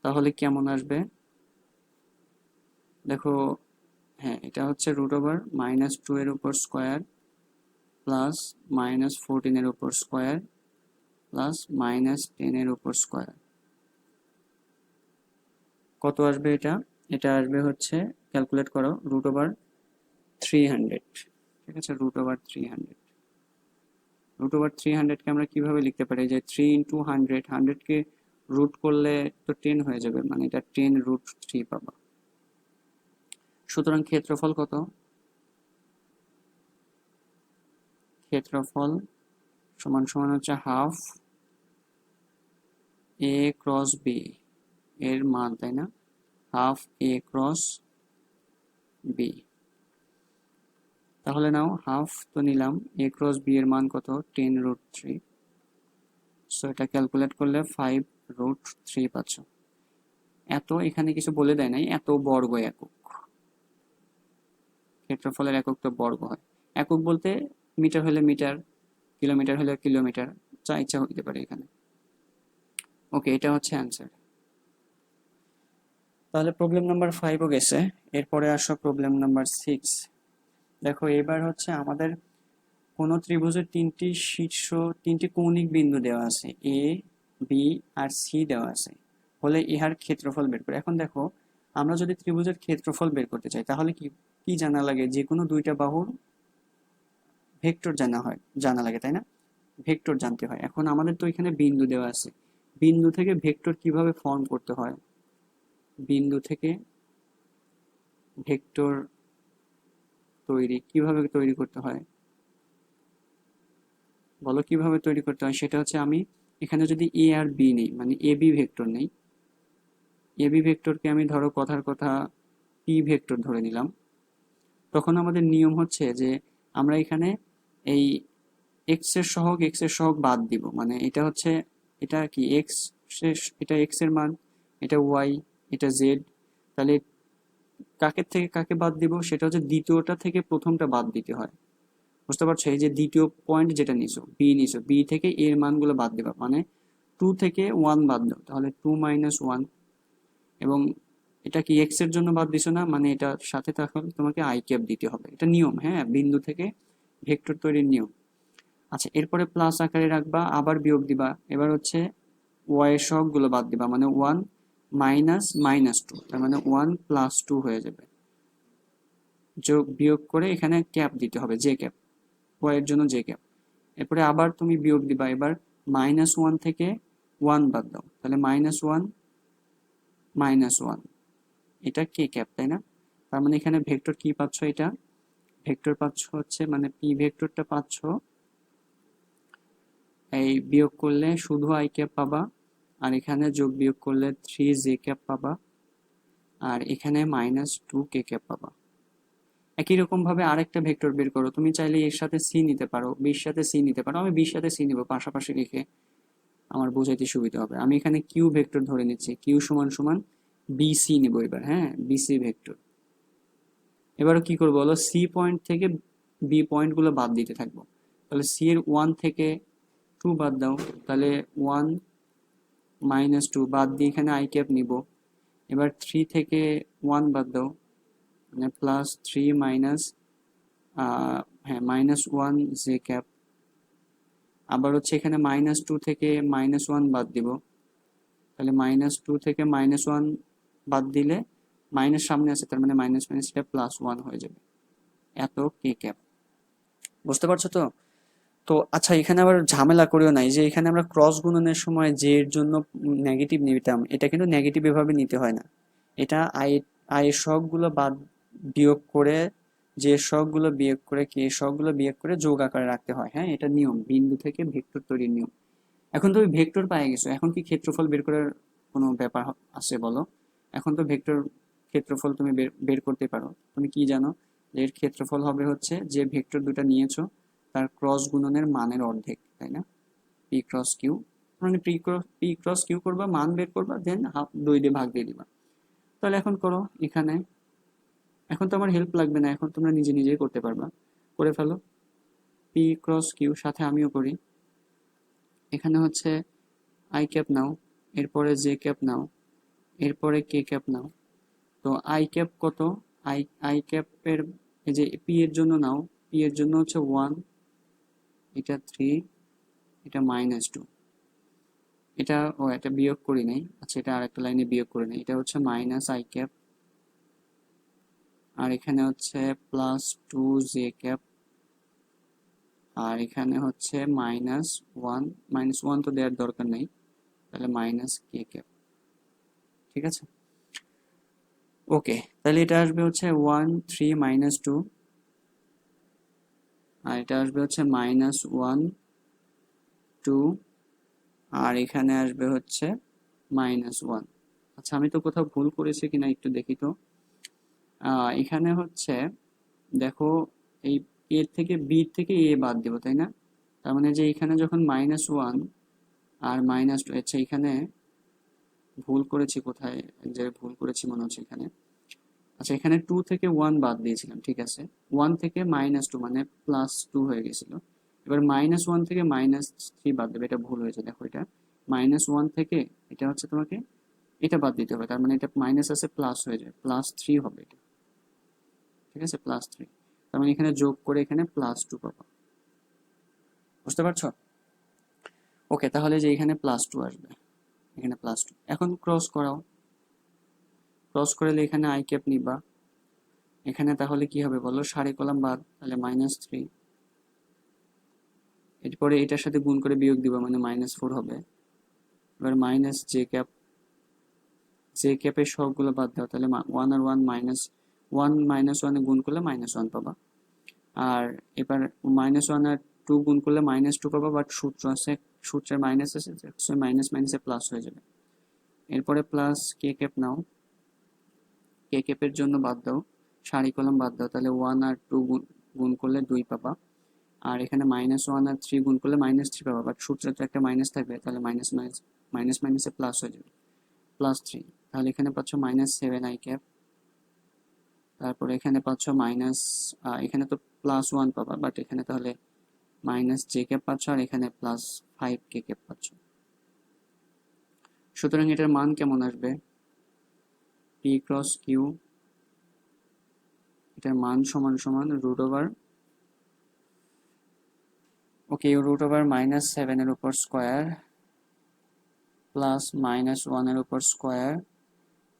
তাহলে কেমন আসবে দেখো। হ্যাঁ, এটা হচ্ছে √2 এর উপর স্কোয়ার প্লাস -14 এর উপর স্কোয়ার প্লাস -10 এর উপর স্কোয়ার। কত আসবে এটা? এটা আসবে হচ্ছে, ক্যালকুলেট করো, √300। ঠিক আছে, √300। √300 কে আমরা কিভাবে লিখতে পারি, যে 3 × 100, 100 কে রুট করলে তো 10 হয়ে যাবে, মানে এটা 10√3 পাবা। সুতরাং ক্ষেত্রফল কত? ক্ষেত্রফল সমান সমান হচ্ছে হাফ a ক্রস b এর মান, তাই না? Half a cross b। তাহলে নাও, হাফ তো নিলাম, a ক্রস b এর মান কত, 10√3। সো এটা ক্যালকুলেট করলে 5√3 পাচ্ছ। এত এখানে কিছু বলে দেয় নাই, এত বর্গ একক। ক্ষেত্রফলের একক তো বর্গ হয়। একক বলতে মিটার হলে মিটার, কিলোমিটার হলে কিলোমিটার, যা ইচ্ছা হইতে পারে এখানে। ওকে, এটা হচ্ছে অ্যান্সার। তাহলে প্রবলেম নাম্বার 5ও গেছে। এরপরে আসো প্রবলেম নাম্বার 6। দেখো, এবার হচ্ছে আমাদের কোন ত্রিভুজের তিনটি কৌণিক বিন্দু দেওয়া আছে, এ, বি আর সি দেওয়া আছে, হলে ইহার ক্ষেত্রফল বের করে। এখন দেখো, আমরা যদি ত্রিভুজের ক্ষেত্রফল বের করতে চাই, তাহলে কি কি জানা লাগে? যে কোনো দুইটা বাহুর ভেক্টর জানা লাগে, তাই না? ভেক্টর জানতে হয়। এখন আমাদের তো এখানে বিন্দু দেওয়া আছে, বিন্দু থেকে ভেক্টর কিভাবে ফর্ম করতে হয়, বিন্দু থেকে ভেক্টর কিভাবে তৈরি করতে হয়, বলো কিভাবে তৈরি করতে হয়? সেটা হচ্ছে, আমি এখানে যদি এ আর বি নেই, মানে এ বি ভেক্টর নেই, এ বি ভেক্টরকে আমি ধরো কথার কথা পি ভেক্টর ধরে নিলাম, তখন আমাদের নিয়ম হচ্ছে যে আমরা এখানে এই এক্স এর সহগ বাদ দিব, মানে এটা হচ্ছে, এটা কি এক্স, এটা এক্স এর মান, এটা ওয়াই, এটা জেড। তাহলে কাকের থেকে কাকে বাদ দিব? সেটা হচ্ছে দ্বিতীয়টা থেকে প্রথমটা বাদ দিতে হয়। বুঝতে পারছো? এই যে দ্বিতীয় পয়েন্ট যেটা নিছো, বি থেকে এর মানগুলো বাদ দিবা, মানে 2 থেকে 1 বাদ দাও, তাহলে 2 - 1। এবং এটা কি এক্স এর জন্য বাদ দিছো না, মানে এটার সাথে তাহলে তোমাকে আই ক্যাপ দিতে হবে। এটা নিয়ম, হ্যাঁ, বিন্দু থেকে ভেক্টর তৈরির নিয়ম। আচ্ছা, এরপরে প্লাস আকারে রাখবা, আবার বিয়োগ দিবা। এবার হচ্ছে ওয়াই এর সহগগুলো বাদ দিবা, মানে 1 - -2, তার মানে 1 + 2 হয়ে যাবে। যোগ বিয়োগ করে এখানে ক্যাপ দিতে হবে, জে ক্যাপ, ওয়াই এর জন্য জে ক্যাপ। এরপরে আবার তুমি বিয়োগ দিবা, এবার -1 থেকে 1 বাদ দাও, তাহলে -1 - 1, এটা কে ক্যাপ, তাই না? তার মানে এখানে ভেক্টর কি পাচ্ছ, এটা ভেক্টর পাচ্ছ হচ্ছে, মানে পি ভেক্টরটা পাচ্ছ, এই বিয়োগ করলে শুধু আই ক্যাপ পাবা, আর এখানে যোগ বিয়োগ করলে 3 জে ক্যাপ পাবা, আর এখানে -2 কে ক্যাপ পাবা। একই রকম ভাবে আরেকটা ভেক্টর বের করো, তুমি চাইলে এর সাথে সি নিতে পারো, বির সাথে সি নিতে পারো। আমি বির সাথে সি নিব, পাশাপাশি লিখে আমার বোঝাইতে সুবিধা হবে। আমি এখানে কিউ ভেক্টর ধরে নিচ্ছি, কিউ সমান সমান বিসি নিব এবার, হ্যাঁ, বিসি ভেক্টর। এবারও কি করবো বলো, সি পয়েন্ট থেকে বি পয়েন্ট গুলো বাদ দিতে থাকবো। তাহলে সি এর 1 থেকে 2 বাদ দাও, তাহলে 1 - 2 বাদ দিয়ে এখানে আই ক্যাপ নিব। এবার 3 থেকে 1 বাদ দাও, মানে +3 মাইনাস, হ্যাঁ, -1 জে ক্যাপ। আবার হচ্ছে এখানে -2 থেকে -1 বাদ দিব, তাহলে -2 থেকে -1 বাদ দিলে মাইনাস সামনে আছে, তার মানে মাইনাস মাইনাস এটা +1 হয়ে যাবে, এত কে ক্যাপ। বুঝতে পারছো তো? তো আচ্ছা, এখানে আবার ঝামেলা করিও নাই, যে এখানে আমরা ক্রস গুণনের সময় যে এর জন্য নেগেটিভ নিতাম, এটা কিন্তু নেগেটিভ এভাবে নিতে হয় না। এটা আই এর সবগুলো বাদ বিয়োগ করে যে সহগগুলো বিয়োগ করে কে সহগগুলো বিয়োগ করে যোগ আকারে রাখতে হয়। হ্যাঁ, এটা নিয়ম, বিন্দু থেকে ভেক্টর তৈরির নিয়ম। এখন তুমি ভেক্টর পেয়ে গেছো, এখন কি ক্ষেত্রফল বের করার কোনো ব্যাপার আছে বলো? এখন তো ভেক্টর ক্ষেত্রফল তুমি বের করতে পারো। তুমি কি জানো যে এর ক্ষেত্রফল হবে হচ্ছে যে ভেক্টর দুটা নিয়েছো তার ক্রস গুণনের মানের অর্ধেক, তাই না? পি ক্রস কিউ, মানে পি ক্রস কিউ করবা, মান বের করবা, দেন 2 দিয়ে ভাগ দিয়ে দিবা। তাহলে এখন করো এখানে, এখন তো আমার হেল্প লাগবে না, এখন তোমরা নিজে নিজেই করতে পারবা, করে ফেলো। পি ক্রস কিউ, সাথে আমিও করি। এখানে হচ্ছে আই ক্যাপ নাও, এরপরে জে ক্যাপ নাও, এরপরে কে ক্যাপ নাও। তো আই ক্যাপ কত? আই আই ক্যাপের এই যে পি এর জন্য নাও, পি এর জন্য হচ্ছে 1, এটা 3, এটা -2, এটা বিয়োগ করি নাই, আচ্ছা এটা আরেকটা লাইনে বিয়োগ করে নাই, এটা হচ্ছে মাইনাস আই ক্যাপ, আর এখানে হচ্ছে +2 জে ক্যাপ, আর এখানে হচ্ছে -1, -1 তো দেওয়ার দরকার নেই, তাহলে মাইনাস কে ক্যাপ। ঠিক আছে, ওকে। তাহলে এটা আসবে হচ্ছে 1 3 -2, আর এটা আসবে হচ্ছে -1 2, আর এখানে আসবে হচ্ছে -1। আচ্ছা আমি তো কোথাও ভুল করেছি কিনা একটু দেখি তো। এখানে হচ্ছে দেখো, এই এর থেকে বি থেকে এ বাদ দেবো, তাই না? তার মানে যে এখানে যখন -1 আর -2, আচ্ছা এখানে ভুল করেছি, কোথায় এক জায়গায় ভুল করেছি মনে হচ্ছে এখানে। আচ্ছা এখানে 2 থেকে 1 বাদ দিয়েছিলাম, ঠিক আছে। 1 থেকে -2 মানে +2 হয়ে গেছিল। এবার -1 থেকে -3 বাদ দেবে, এটা ভুল হয়েছে, দেখো এটা -1 থেকে এটা হচ্ছে তোমাকে এটা বাদ দিতে হবে, তার মানে এটা মাইনাস আছে প্লাস হয়ে যায়, +3 হবে এটা। ঠিক আছে, +3, তার মানে এখানে যোগ করে এখানে +2 পাবো। বুঝতে পারছো? ওকে, তাহলে যে এখানে +2 আসবে, এখানে +2। এখন ক্রস করাও, ক্রস করলে এখানে আই ক্যাপ নিবা, এখানে তাহলে কি হবে বলো, সারি কলাম বাদ, তাহলে -3, এরপরে এটার সাথে গুণ করে বিয়োগ দিবা মানে -4 হবে। এবার মাইনাস জে ক্যাপ, জে ক্যাপের সবগুলো বাদ দাও, তাহলে 1 আর 1 -1 -1 গুণ করলে -1 পাবা। আর এবার -1 আর 2 গুণ করলে -2 পাবা, বাট সূত্র আছে, সূত্রের মাইনাস আছে, মাইনাস মাইনাসে প্লাস হয়ে যাবে। এরপরে প্লাস কে ক্যাপ নাও, কে ক্যাপের জন্য বাদ দাও, সারি কলাম বাদ দাও, তাহলে 1 আর 2 গুণ করলে 2 পাবা। আর এখানে -1 আর 3 গুণ করলে -3 পাবা, বাট সূত্রে তো একটা মাইনাস থাকবে, তাহলে মাইনাস মাইনাসে প্লাস হয়ে যাবে, +3। তাহলে এখানে পাচ্ছ -7 আই ক্যাপ। তারপরে এখানে পাচ্ছ এখানে তো +1 পাবা, বাট এখানে তাহলে জে ক্যাপ পাচ্ছ, আর এখানে +5 কে ক্যাপ পাচ্ছ। সুতরাং এটার মান কেমন আসবে? পি ক্রস কিউ, এটার মান সমান সমান √ওভার, ওকে, √ওভার -7 এর উপর স্কোয়ার প্লাস -1 এর উপর স্কোয়ার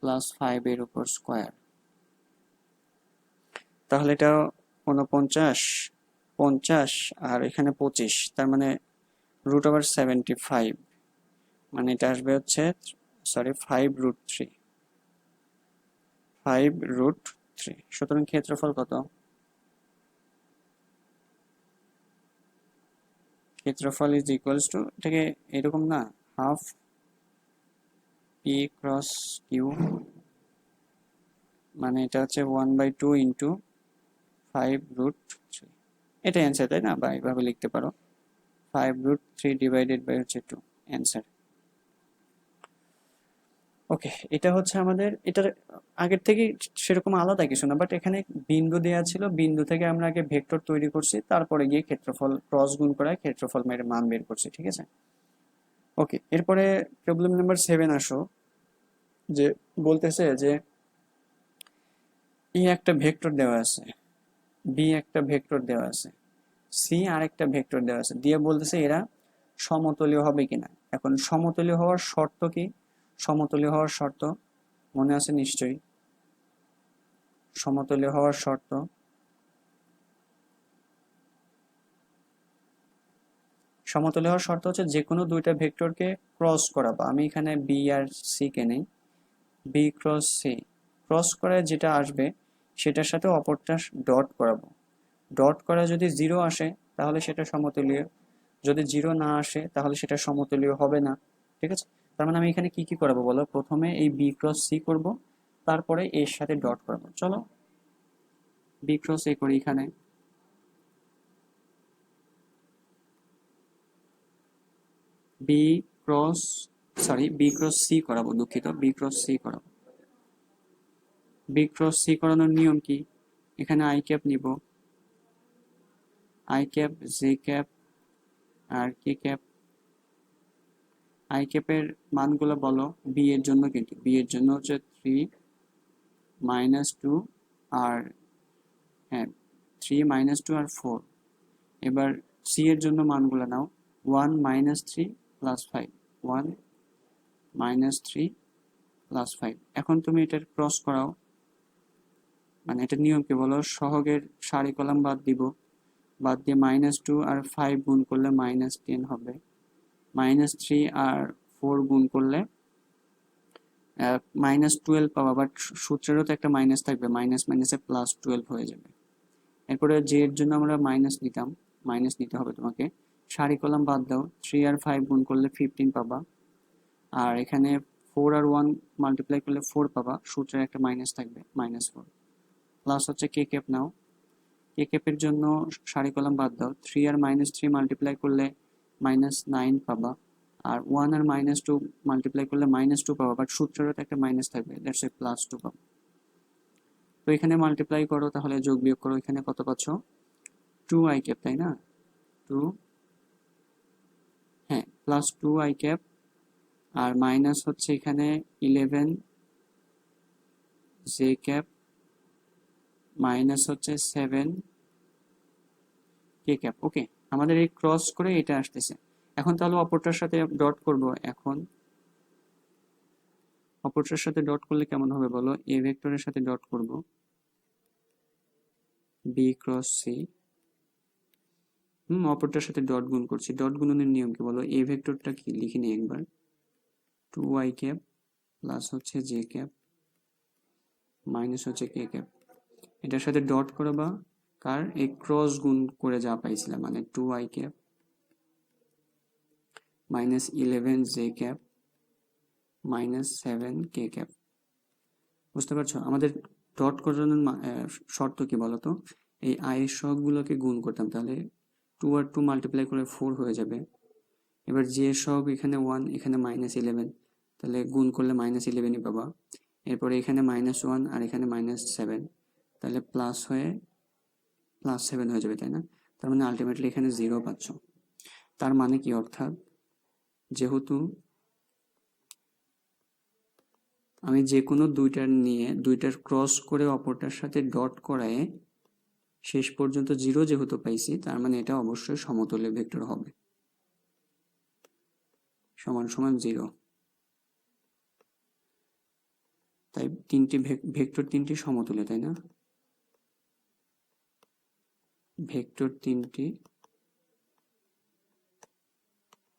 প্লাস 5 এর উপর স্কোয়ার। তাহলে এটা 49, 50 আর এখানে 25, তার মানে √ওভার 75, মানে এটা আসবে হচ্ছে, সরি, 5√3, 5√3। সুতরাং ক্ষেত্রফল কত? ক্ষেত্রফল ইজ ইকুয়ালস টু, এটাকে এরকম না, হাফ পি ক্রস কিউ, মানে এটা হচ্ছে 1/2 ইন্টু 5√3। এটা অ্যান্সার, তাই না? বা এইভাবে লিখতে পারো, 5√3 ডিভাইডেড বাই হচ্ছে 2, অ্যান্সার। ওকে, এটা হচ্ছে আমাদের, এটার আগের থেকে সেরকম আলাদা কিছু না, বাট এখানে বিন্দু দেওয়া ছিল, বিন্দু থেকে আমরা আগে ভেক্টর তৈরি করছি, তারপরে গিয়ে ক্ষেত্রফল ক্রস গুণ করায় ক্ষেত্রফল মেরে মান বের করছি। ঠিক আছে, ওকে। এরপরে প্রবলেম নাম্বার 7 আসো, যে বলতেছে যে ই একটা ভেক্টর দেওয়া আছে, বি একটা ভেক্টর দেওয়া আছে, সি আরেকটা ভেক্টর দেওয়া আছে, দিয়ে বলতেছে এরা সমতলীয় হবে কিনা। এখন সমতলীয় হওয়ার শর্ত কি? সমতলীয় হওয়ার শর্ত মনে আছে নিশ্চয়ই, সমতলীয় হওয়ার শর্ত, সমতলীয় হওয়ার শর্ত হচ্ছে যে কোনো দুইটা ভেক্টরকে ক্রস করাবো। আমি এখানে বি আর সি কে নেই, বি ক্রস সি, ক্রস করে যেটা আসবে সেটার সাথে অপরটা ডট করাবো। ডট করা যদি 0 আসে তাহলে সেটা সমতুল্য, যদি 0 না আসে তাহলে সেটা সমতুল্য হবে না। ঠিক আছে, তার মানে আমি এখানে কি কি করাবো বলো, প্রথমে এই বি ক্রস সি করব, তারপরে এর সাথে ডট করাবো। চলো বি ক্রস এ করি, এখানে B cross B cross C করাবো, দুঃখিত, বি ক্রস সি করাবো। বি ক্রস সি করানোর নিয়ম কি, এখানে আই ক্যাপ নিব, আই ক্যাপ, জে ক্যাপ আর কে ক্যাপ। আই ক্যাপের মানগুলো বলো, বি এর জন্য, কিন্তু বি এর জন্য হচ্ছে 3 -2 আর হ্যাঁ 3 -2 আর 4। এবার সি এর জন্য মানগুলো নাও, 1 -3 + 5, 1 -3 + 5। এখন তুমি এটার ক্রস করাও, মানে এটার নিয়ম কি বলো, সহগের সারি কলাম বাদ দিব, বাদ দিয়ে -2 আর 5 গুণ করলে -10 হবে, -3 আর 4 গুণ করলে -12 পাবা, বাট সূত্রেরও তো একটা মাইনাস থাকবে, মাইনাস মাইনাসে +12 হয়ে যাবে। এরপরে জে এর জন্য আমরা মাইনাস নিতাম, মাইনাস নিতে হবে তোমাকে, সারি কলাম বাদ দাও, 3 আর 5 গুণ করলে 15 পাবা, আর এখানে 4 আর 1 মাল্টিপ্লাই করলে 4 পাবা, সূত্রের একটা মাইনাস থাকবে, -4। প্লাস হচ্ছে কে ক্যাপ নাও, কে ক্যাপের জন্য সারি কলাম বাদ দাও, 3 আর -3 মাল্টিপ্লাই করলে -9 পাবা, আর 1 আর -2 মাল্টিপ্লাই করলে -2 পাবা, বাট সূত্রেরও তো একটা মাইনাস থাকবে, দ্যাটস এ +2 পাবা। তো এখানে মাল্টিপ্লাই করো, তাহলে যোগ বিয়োগ করো, এখানে কত পাচ্ছ, 2i ক্যাপ, তাই না, 2, হ্যাঁ +2i ক্যাপ, আর মাইনাস হচ্ছে এখানে 11 জে ক্যাপ, মাইনাস হচ্ছে 7 কে ক্যাপ। ওকে, আমাদের এই ক্রস করে এটা আসতেছে। এখন তাহলে অপরটার সাথে ডট করব, এখন অপরটার সাথে ডট করলে কেমন হবে বলো, এ ভেক্টরের সাথে ডট করব, বি ক্রস সি, অপরটার সাথে ডট গুণ করছি। ডট গুণনের নিয়ম কি বলো, এ ভেক্টরটা কি লিখে নিই একবার, 2i ক্যাপ প্লাস হচ্ছে জে ক্যাপ মাইনাস হচ্ছে কে ক্যাপ, এটার সাথে ডট করবা, কার এই ক্রস গুণ করে যা পাইছিলাম, মানে 2i cap -11 J cap -7 K cap. বুঝতে পারছো, আমাদের ডট করানোর শর্ত কি বলতো, এই i এর সহগগুলোকে গুণ করতাম, তাহলে 2 আর 2 মাল্টিপ্লাই করে 4 হয়ে যাবে। এবার যে সহগ এখানে 1, এখানে -11, তাহলে গুণ করলে -11ই পাবা। এরপরে এখানে -1 আর এখানে -7, তাহলে প্লাস হয়ে +7 হয়ে যাবে, তাই না, তার মানে আলটিমেটলি এখানে 0 পাচ্ছ। তার মানে কি, অর্থাৎ যেহেতু আমি যে কোনো দুইটার ক্রস করে অপরটার সাথে ডট করায় শেষ পর্যন্ত 0 যেহেতু পাইছি, তার মানে এটা অবশ্যই সমতলে ভেক্টর হবে, সমান সমান 0। তাই ভেক্টর তিনটি সমতুল্য, তাই না, ভেক্টর তিনটি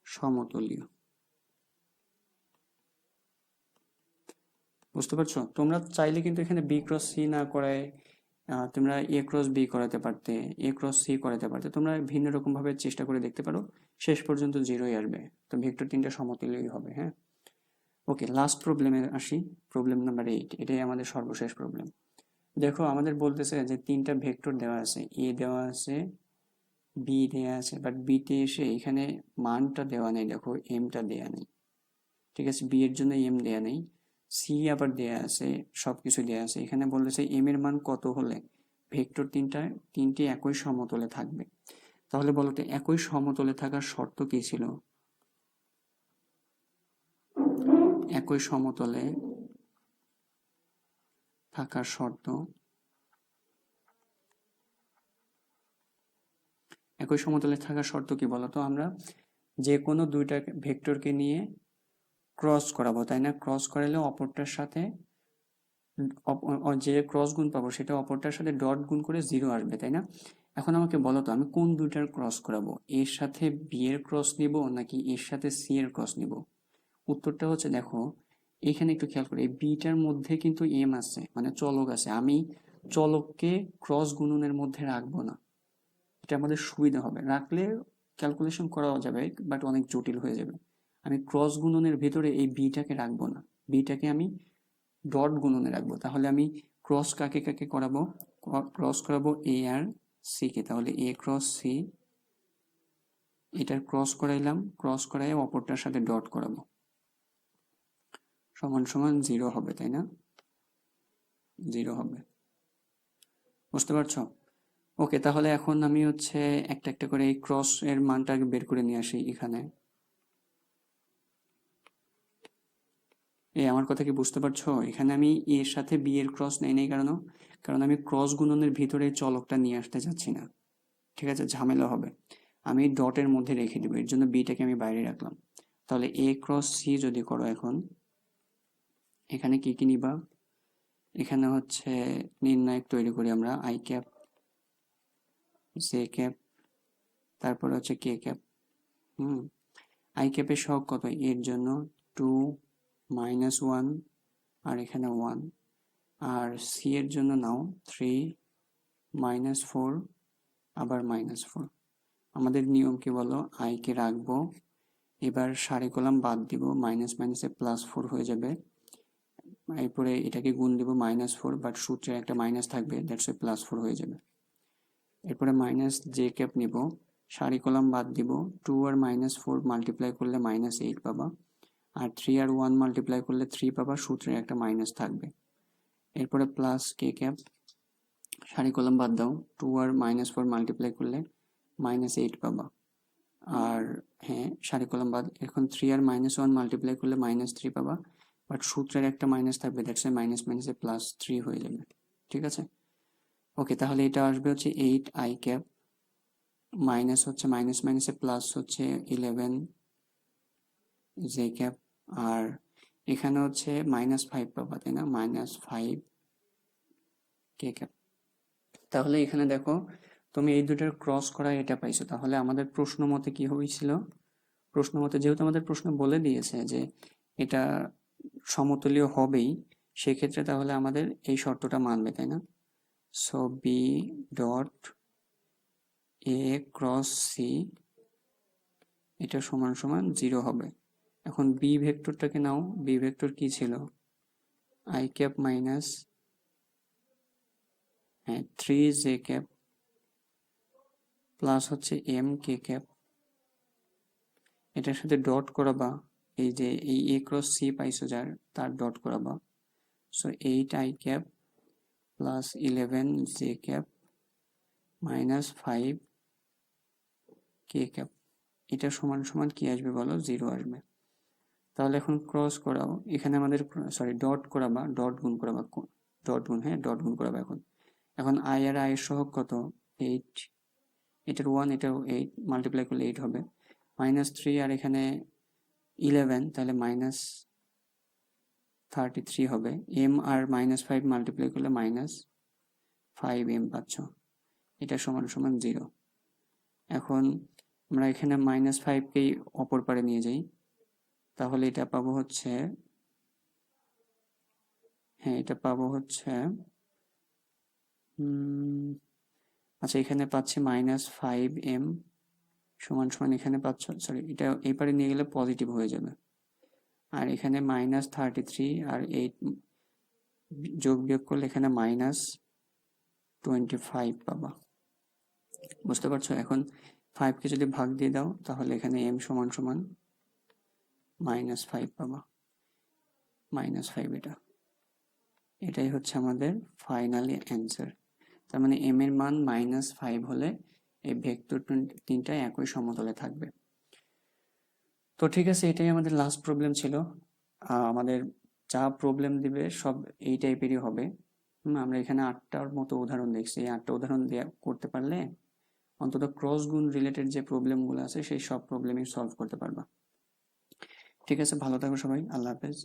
সমতুল্য। বুঝতে পারছো, তোমরা চাইলে কিন্তু এখানে বি ক্রস সি না করায় তোমরা এ ক্রস বি করাতে পারতে, এ ক্রস সি করাতে পারতে, তোমরা ভিন্ন রকম ভাবে চেষ্টা করে দেখতে পারো, শেষ পর্যন্ত 0ই আসবে, তো ভেক্টর তিনটা সমতুল্যই হবে। হ্যাঁ, ওকে, লাস্ট প্রবলেমে আসি, প্রবলেম নাম্বার 8, এটাই আমাদের সর্বশেষ প্রবলেম। দেখো আমাদের বলতেছে যে তিনটা ভেক্টর দেওয়া আছে, এ দেওয়া আছে, বি দেওয়া আছে, বাট বিতে এসে এখানে মানটা দেওয়া নেই, দেখো এমটা দেওয়া নেই, ঠিক আছে, বি এর জন্য এম দেওয়া নেই, সি আবার দেওয়া আছে, সবকিছু দেওয়া আছে, এখানে বলতেছে এম এর মান কত হলে ভেক্টর তিনটি একই সমতলে থাকবে। তাহলে বলো তো একই সমতলে থাকার শর্ত কি ছিল, একই সমতলে থাকার শর্ত, একই সমতলে থাকার শর্ত কি বলতো, আমরা যে কোনো দুইটা ভেক্টরকে নিয়ে ক্রস করাবো, তাই না, ক্রস করালে অপরটার সাথে যে ক্রস গুণ পাবো সেটা অপরটার সাথে ডট গুণ করে 0 আসবে, তাই না। এখন আমাকে বলো তো আমি কোন দুইটার ক্রস করাবো, এর সাথে বি এর ক্রস নিব নাকি এর সাথে সি এর ক্রস নিব। উত্তরটা হচ্ছে, দেখো এখানে একটু খেয়াল করে, এই বিটার মধ্যে কিন্তু এম আছে, মানে চলক আছে, আমি চলককে ক্রস গুণনের মধ্যে রাখবো না, এটা আমাদের সুবিধা হবে। রাখলে ক্যালকুলেশন করা যাবে বাট অনেক জটিল হয়ে যাবে। আমি ক্রস গুণনের ভেতরে এই বিটাকে রাখবো না, বিটাকে আমি ডট গুণনে রাখবো। তাহলে আমি ক্রস কাকে কাকে করাবো, ক্রস করাবো এ আর সি কে। তাহলে এ ক্রস সি, এটার ক্রস করাইলাম, ক্রস করাই অপরটার সাথে ডট করাবো, সমান সমান 0 হবে, তাই না? 0 হবে, বুঝতে পারছো? ওকে, তাহলে এখন আমি হচ্ছে একটা একটা করে এই ক্রস এর মানটা বের করে নিয়ে আসি এখানে। আমার কথা কি বুঝতে পারছো? এখানে আমি এর সাথে বি এর ক্রস নেই নাই, কারণ আমি ক্রস গুণনের ভিতরে চলকটা নিয়ে আসতে যাচ্ছি না, ঠিক আছে? ঝামেলা হবে। আমি ডটের মধ্যে রেখে দেবো, এর জন্য বিটাকে আমি বাইরে রাখলাম। তাহলে এ ক্রস সি যদি করো, এখন এখানে কি কি নিবা? এখানে হচ্ছে নির্ণায়ক তৈরি করি আমরা, আই ক্যাপ, জে ক্যাপ, তারপরে হচ্ছে কে ক্যাপ। আই ক্যাপের সহগ কত? এর জন্য 2 -1 আর এখানে 1, আর সি এর জন্য নাও 3 -4 আবার -4। আমাদের নিয়ম কি বলো? আই কে রাখবো, এবার সারি কলাম বাদ দিব, মাইনাস মাইনাসে +4 হয়ে যাবে, এরপরে এটাকে গুণ দিব -4, বাট সূত্রে একটা মাইনাস থাকবে, দ্যাটস ওয়াই +4 হয়ে যাবে। এরপরে মাইনাস জে ক্যাপ নিব, সারি কলাম বাদ দিব, 2 আর -4 মাল্টিপ্লাই করলে -8 পাবা, আর 3 আর 1 মাল্টিপ্লাই করলে 3 পাবা, সূত্রে একটা মাইনাস থাকবে। এরপরে প্লাস কে ক্যাপ, সারি কলাম বাদ দাও, 2 আর -4 মাল্টিপ্লাই করলে -8 পাবা, আর হ্যাঁ সারি কলাম বাদ। এখন 3 আর -1 মাল্টিপ্লাই করলে -3 পাবা, বাট সূত্রের একটা মাইনাস থাকবে, দ্যাটস ওয়াই মাইনাস মাইনাসে +3 হয়ে যাবে, ঠিক আছে? ওকে, তাহলে এটা আসবে হচ্ছে 8 আই ক্যাপ, মাইনাস হচ্ছে মাইনাস মাইনাসে প্লাস হচ্ছে 11 জে ক্যাপ, আর এখানে হচ্ছে -5 পাবা, তাই না? -5 কে ক্যাপ। তাহলে এখানে দেখো, তুমি এই দুটার ক্রস করা এটা পাইছো। তাহলে আমাদের প্রশ্ন মতে কি হয়েছিল? প্রশ্ন মতে যেহেতু আমাদের প্রশ্ন বলে দিয়েছে যে এটা সমতলীয় হবেই, সেক্ষেত্রে তাহলে আমাদের এই শর্তটা মানবে, তাই না? So B dot A cross C এটা সমান সমান 0 হবে। এখন বি ভেক্টরটাকে নাও, বি ভেক্টর কি ছিল? I cap minus 3 J cap plus হচ্ছে এম কে ক্যাপ, এটার সাথে ডট করাবা, এই যে এই এ ক্রস সি পাইছো যার, তার ডট করাবা। So 8 I cap plus 11 J cap -5 K cap, এটা সমান সমান কি আসবে বলো? 0 আসবে। তাহলে এখন ক্রস করাও, এখানে আমাদের সরি ডট করাবা, ডট গুণ করাবা, ডট গুণ, হ্যাঁ ডট গুণ করাবা। এখন আই আর আই এর সহগ কত? 8, এটার 1 এটাও 8, মাল্টিপ্লাই করলে 8 হবে, -3 আর এখানে 11, তাহলে -33 হবে। এম আর -5 মাল্টিপ্লাই করলে -5m পাচ্ছ, এটা সমান সমান 0। এখন আমরা এখানে -5কেই অপর পারে নিয়ে যাই, তাহলে এটা পাবো হচ্ছে, হ্যাঁ এটা পাবো হচ্ছে আচ্ছা এখানে পাচ্ছি -5m সমান সমান, এখানে পাচ্ছ, সরি এটা এই পারে নিয়ে গেলে পজিটিভ হয়ে যাবে, আর এখানে -33 আর 8 যোগ বিয়োগ করলে এখানে -25 পাবা, বুঝতে পারছো? এখন 5কে যদি ভাগ দিয়ে দাও, তাহলে এখানে m সমান সমান -5 পাবা, -5 এটাই হচ্ছে আমাদের ফাইনালি অ্যান্সার। তার মানে m এর মান -5 হলে এই ভেক্টর তিনটা একই সমতলে থাকবে। তো ঠিক আছে, এটাই আমাদের লাস্ট প্রবলেম ছিল। আমাদের যা প্রবলেম দিবে সব এই টাইপেরই হবে। আমরা এখানে 8টার মতো উদাহরণ দেখছি, এই 8টা উদাহরণ দিয়ে করতে পারলে অন্তত ক্রস গুণ রিলেটেড যে প্রবলেমগুলো আছে সেই সব প্রবলেমই সলভ করতে পারবা। ঠিক আছে, ভালো থাকো সবাই, আল্লাহ হাফেজ।